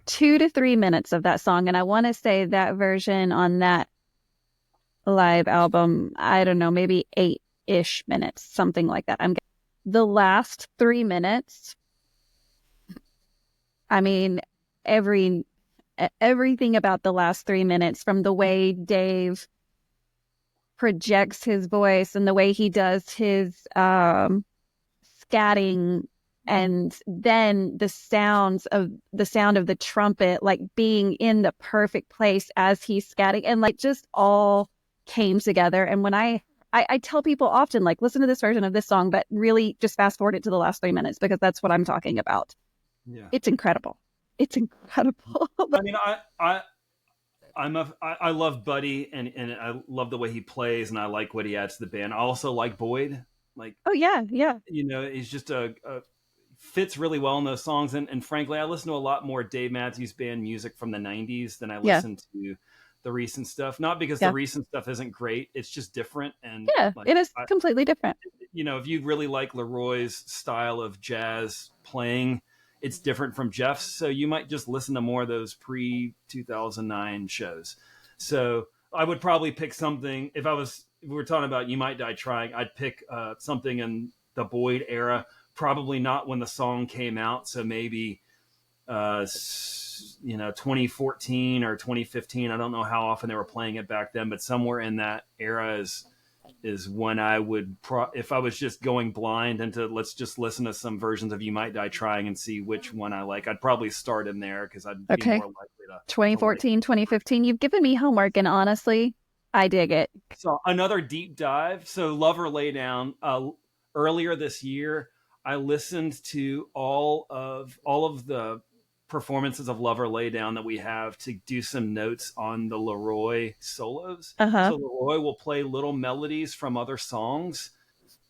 2 to 3 minutes of that song, and I want to say that version on that live album, I don't know, maybe 8-ish minutes, something like that. The last 3 minutes, I mean, everything about the last 3 minutes, from the way Dave projects his voice and the way he does his scatting, and then the sound of the trumpet, like being in the perfect place as he's scatting, and like just all came together. And when I tell people often, like, listen to this version of this song, but really just fast forward it to the last 3 minutes, because that's what I'm talking about. Yeah, it's incredible. It's incredible. I mean, I love Buddy, and I love the way he plays, and I like what he adds to the band. I also like Boyd. Like, oh yeah. you know, he's just fits really well in those songs. And frankly, I listen to a lot more Dave Matthews Band music from the 90s than I listen to the recent stuff. Not because the recent stuff isn't great. It's just different. And it is completely different. You know, if you really like Leroy's style of jazz playing, it's different from Jeff's. So you might just listen to more of those pre-2009 shows. So I would probably pick something, if we were talking about You Might Die Trying, I'd pick something in the Boyd era. Probably not when the song came out. So maybe, 2014 or 2015. I don't know how often they were playing it back then, but somewhere in that era is when I would, if I was just going blind into, let's just listen to some versions of You Might Die Trying and see which one I like, I'd probably start in there because I'd be more likely to. 2014, 2015. You've given me homework, and honestly, I dig it. So another deep dive. So Lover Laydown, earlier this year, I listened to all of the performances of Lover Lay Down that we have to do some notes on the Leroy solos. Uh-huh. So Leroy will play little melodies from other songs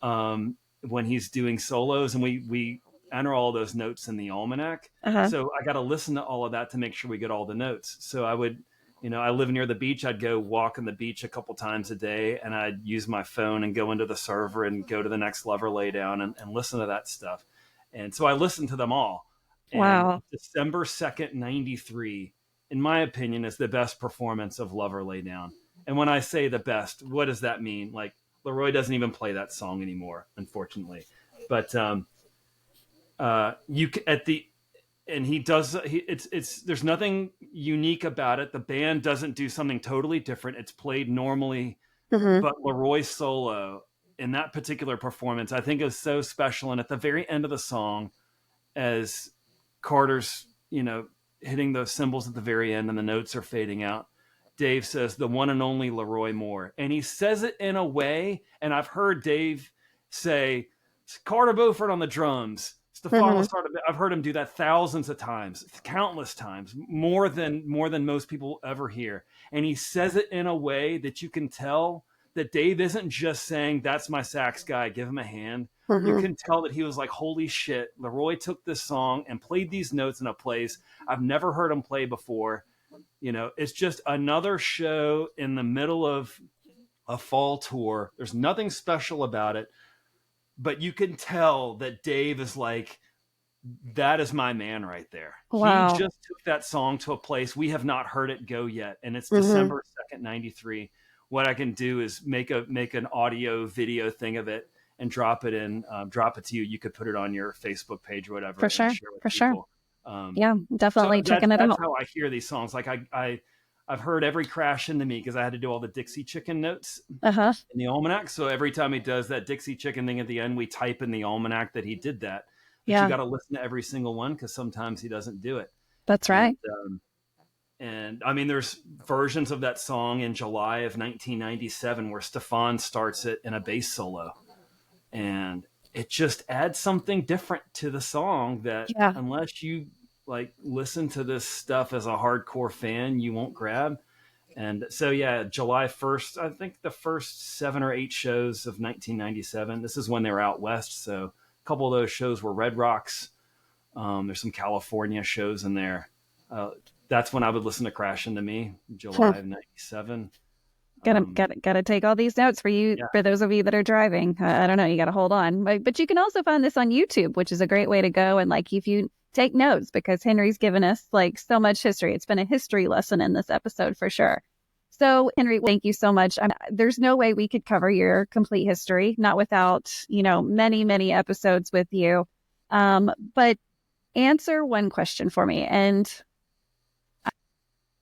when he's doing solos, and we enter all those notes in the almanac. Uh-huh. So I got to listen to all of that to make sure we get all the notes. So I would, I live near the beach. I'd go walk on the beach a couple times a day, and I'd use my phone and go into the server and go to the next Lover Lay Down and listen to that stuff. And so I listened to them all. Wow. And December 2nd, 93, in my opinion, is the best performance of Lover Lay Down. And when I say the best, what does that mean? Like, Leroy doesn't even play that song anymore, unfortunately. But he does. There's nothing unique about it. The band doesn't do something totally different. It's played normally, but Leroy's solo in that particular performance, I think, is so special. And at the very end of the song, as Carter's, hitting those cymbals at the very end and the notes are fading out, Dave says, "The one and only Leroy Moore." And he says it in a way, and I've heard Dave say, "Carter Beaufort on the drums, Stefano started." I've heard him do that thousands of times, countless times, more than most people ever hear. And he says it in a way that you can tell that Dave isn't just saying, "That's my sax guy, give him a hand." You can tell that he was like, "Holy shit, Leroy took this song and played these notes in a place I've never heard him play before." It's just another show in the middle of a fall tour. There's nothing special about it, but you can tell that Dave is like, that is my man right there. Wow. He just took that song to a place we have not heard it go yet. And it's December 2nd, 93. What I can do is make an audio video thing of it and drop it to you. You could put it on your Facebook page or whatever. For sure. For sure. Yeah, definitely checking it out. That's how I hear these songs. Like I've heard every Crash Into Me because I had to do all the Dixie Chicken notes in the almanac. So every time he does that Dixie Chicken thing at the end, we type in the almanac that he did that. But you got to listen to every single one because sometimes he doesn't do it. That's right. And I mean, there's versions of that song in July of 1997 where Stefan starts it in a bass solo. And it just adds something different to the song that unless you like listen to this stuff as a hardcore fan, you won't grab. And so, July 1st, I think the first 7 or 8 shows of 1997, this is when they were out West. So a couple of those shows were Red Rocks. There's some California shows in there. That's when I would listen to Crash Into Me, July of 97. Gotta take all these notes for you, for those of you that are driving. I don't know, you gotta hold on. But you can also find this on YouTube, which is a great way to go. And like, if you take notes, because Henry's given us like so much history. It's been a history lesson in this episode for sure. So Henry, thank you so much. There's no way we could cover your complete history, not without, many, many episodes with you. But answer one question for me. And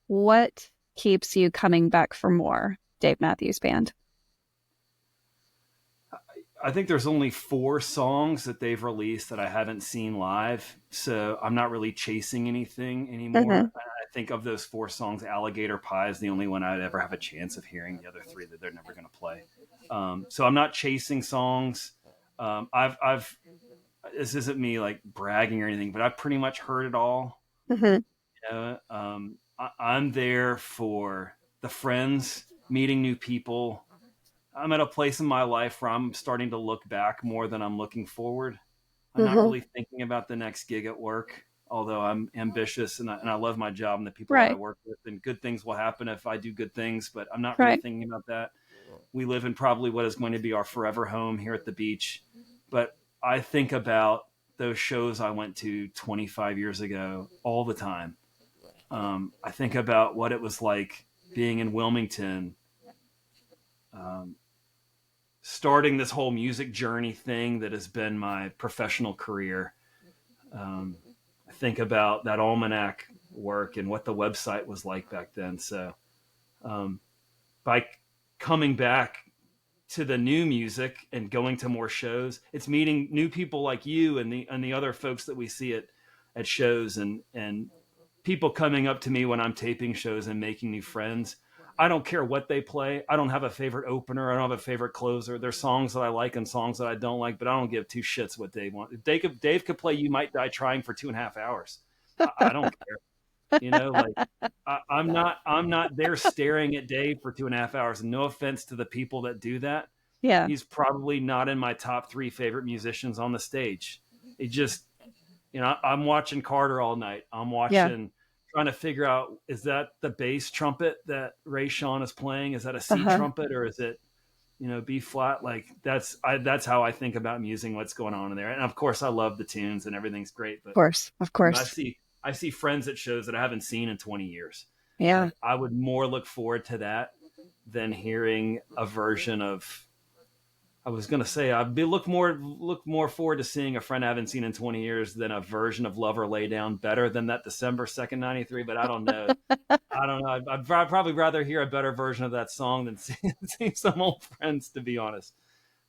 what keeps you coming back for more Dave Matthews Band? I think there's only 4 songs that they've released that I haven't seen live. So I'm not really chasing anything anymore. I think of those 4 songs, Alligator Pie is the only one I'd ever have a chance of hearing. The other 3 that they're never going to play. So I'm not chasing songs. This isn't me like bragging or anything, but I've pretty much heard it all. I'm there for the friends, meeting new people. I'm at a place in my life where I'm starting to look back more than I'm looking forward. I'm not really thinking about the next gig at work, although I'm ambitious and I love my job and the people I work with, and good things will happen if I do good things, but I'm not really thinking about that. We live in probably what is going to be our forever home here at the beach. But I think about those shows I went to 25 years ago all the time. I think about what it was like being in Wilmington, starting this whole music journey thing that has been my professional career. I think about that almanac work and what the website was like back then. So by coming back to the new music and going to more shows, it's meeting new people like you and the other folks that we see at shows, and people coming up to me when I'm taping shows and making new friends. I don't care what they play. I don't have a favorite opener. I don't have a favorite closer. There's songs that I like and songs that I don't like, but I don't give 2 shits what Dave wants. Dave could play You Might Die Trying for 2.5 hours. I don't care. Like I'm not there staring at Dave for 2.5 hours. No offense to the people that do that. Yeah. He's probably not in my top 3 favorite musicians on the stage. It just, I'm watching Carter all night. I'm Yeah. watching, trying to figure out, is that the bass trumpet that Ray Sean is playing? Is that a C trumpet, or is it, B flat? Like that's how I think about music, what's going on in there. And of course I love the tunes and everything's great, but Of course. I see friends at shows that I haven't seen in 20 years. Yeah. Like, I would more look forward to that than hearing a version of, I was going to say, look more forward to seeing a friend I haven't seen in 20 years than a version of Lover Lay Down better than that December 2nd, 93. But I don't know. I'd probably rather hear a better version of that song than see some old friends, to be honest.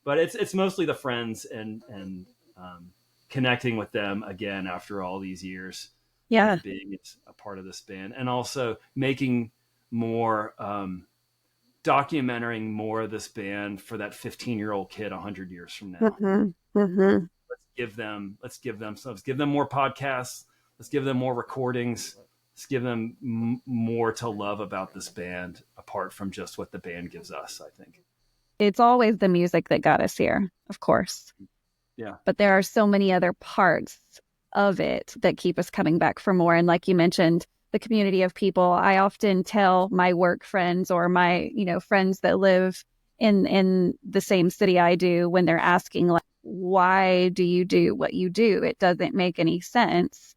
But it's mostly the friends and connecting with them again after all these years. Yeah. Of being a part of this band, and also making more, documenting more of this band for that 15-year-old kid 100 years from now. Let's give them more podcasts. Let's give them more recordings. Let's give them more to love about this band, apart from just what the band gives us, I think. It's always the music that got us here, of course. Yeah. But there are so many other parts of it that keep us coming back for more. And like you mentioned, the community of people. I often tell my work friends or my, friends that live in the same city I do, when they're asking, like, why do you do what you do? It doesn't make any sense.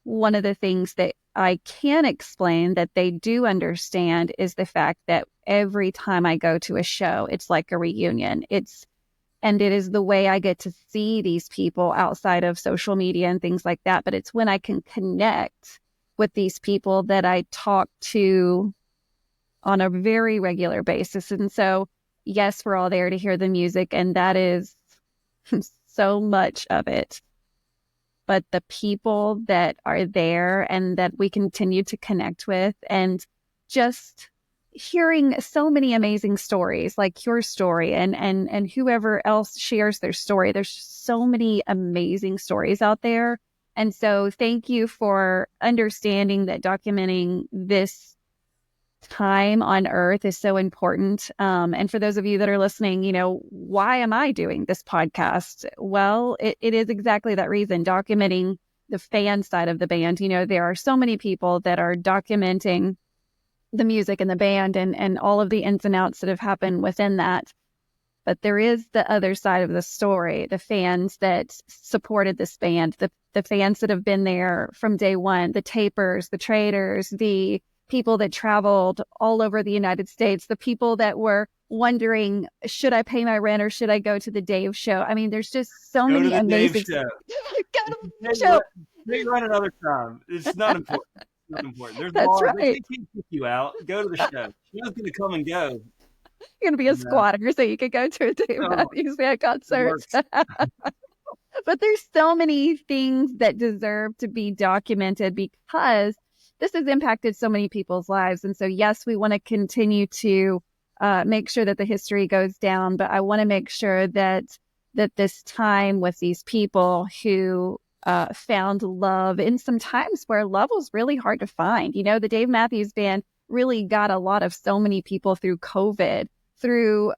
One of the things that I can explain that they do understand is the fact that every time I go to a show, it's like a reunion. And it is the way I get to see these people outside of social media and things like that. But it's when I can connect with these people that I talk to on a very regular basis. And so, yes, we're all there to hear the music, and that is so much of it. But the people that are there and that we continue to connect with, and just hearing so many amazing stories like your story and whoever else shares their story. There's so many amazing stories out there. And so thank you for understanding that documenting this time on Earth is so important. And for those of you that are listening, why am I doing this podcast? Well, it is exactly that reason, documenting the fan side of the band. There are so many people that are documenting the music and the band and all of the ins and outs that have happened within that. But there is the other side of the story, the fans that supported this band, the fans that have been there from day one, the tapers, the traders, the people that traveled all over the United States, the people that were wondering, should I pay my rent or should I go to the Dave show? I mean, there's just so many amazing... Go to the show. They run another time. It's not important. It's not important. There's That's bars. right. They can't kick you out. Go to the show. Show's going to come and go. You're going to be a squatter so you could go to a Dave Matthews Band concert. But there's so many things that deserve to be documented because this has impacted so many people's lives. And so, yes, we want to continue to make sure that the history goes down, but I want to make sure that this time with these people who found love in some times where love was really hard to find. The Dave Matthews Band really got a lot of so many people through COVID, through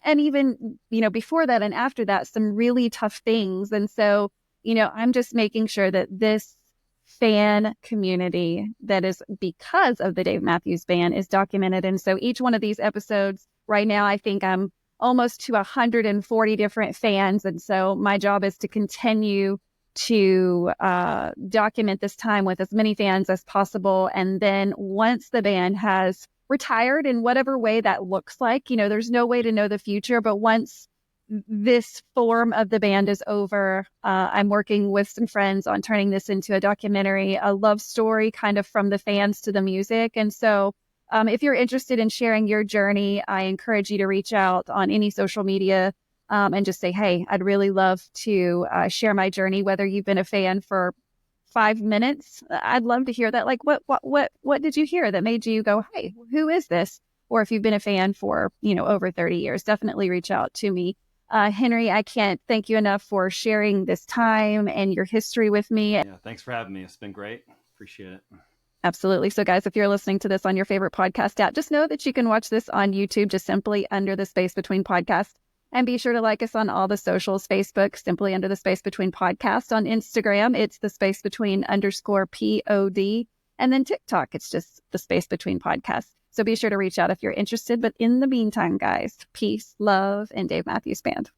and even before that and after that, some really tough things. And so I'm just making sure that this fan community that is because of the Dave Matthews Band is documented. And so each one of these episodes right now, I think I'm almost to 140 different fans. And so my job is to continue to document this time with as many fans as possible. And then once the band has retired in whatever way that looks like, there's no way to know the future, but once this form of the band is over, I'm working with some friends on turning this into a documentary, a love story kind of from the fans to the music. And so if you're interested in sharing your journey, I encourage you to reach out on any social media and just say, hey, I'd really love to share my journey, whether you've been a fan for 5 minutes. I'd love to hear that. Like, what did you hear that made you go, hey, who is this? Or if you've been a fan for, over 30 years, definitely reach out to me. Henry, I can't thank you enough for sharing this time and your history with me. Yeah, thanks for having me. It's been great. Appreciate it. Absolutely. So guys, if you're listening to this on your favorite podcast app, just know that you can watch this on YouTube, just simply under the Space Between Podcast. And be sure to like us on all the socials, Facebook, simply under the Space Between Podcast. On Instagram, it's the Space Between _POD. And then TikTok, it's just the Space Between Podcast. So be sure to reach out if you're interested. But in the meantime, guys, peace, love, and Dave Matthews Band.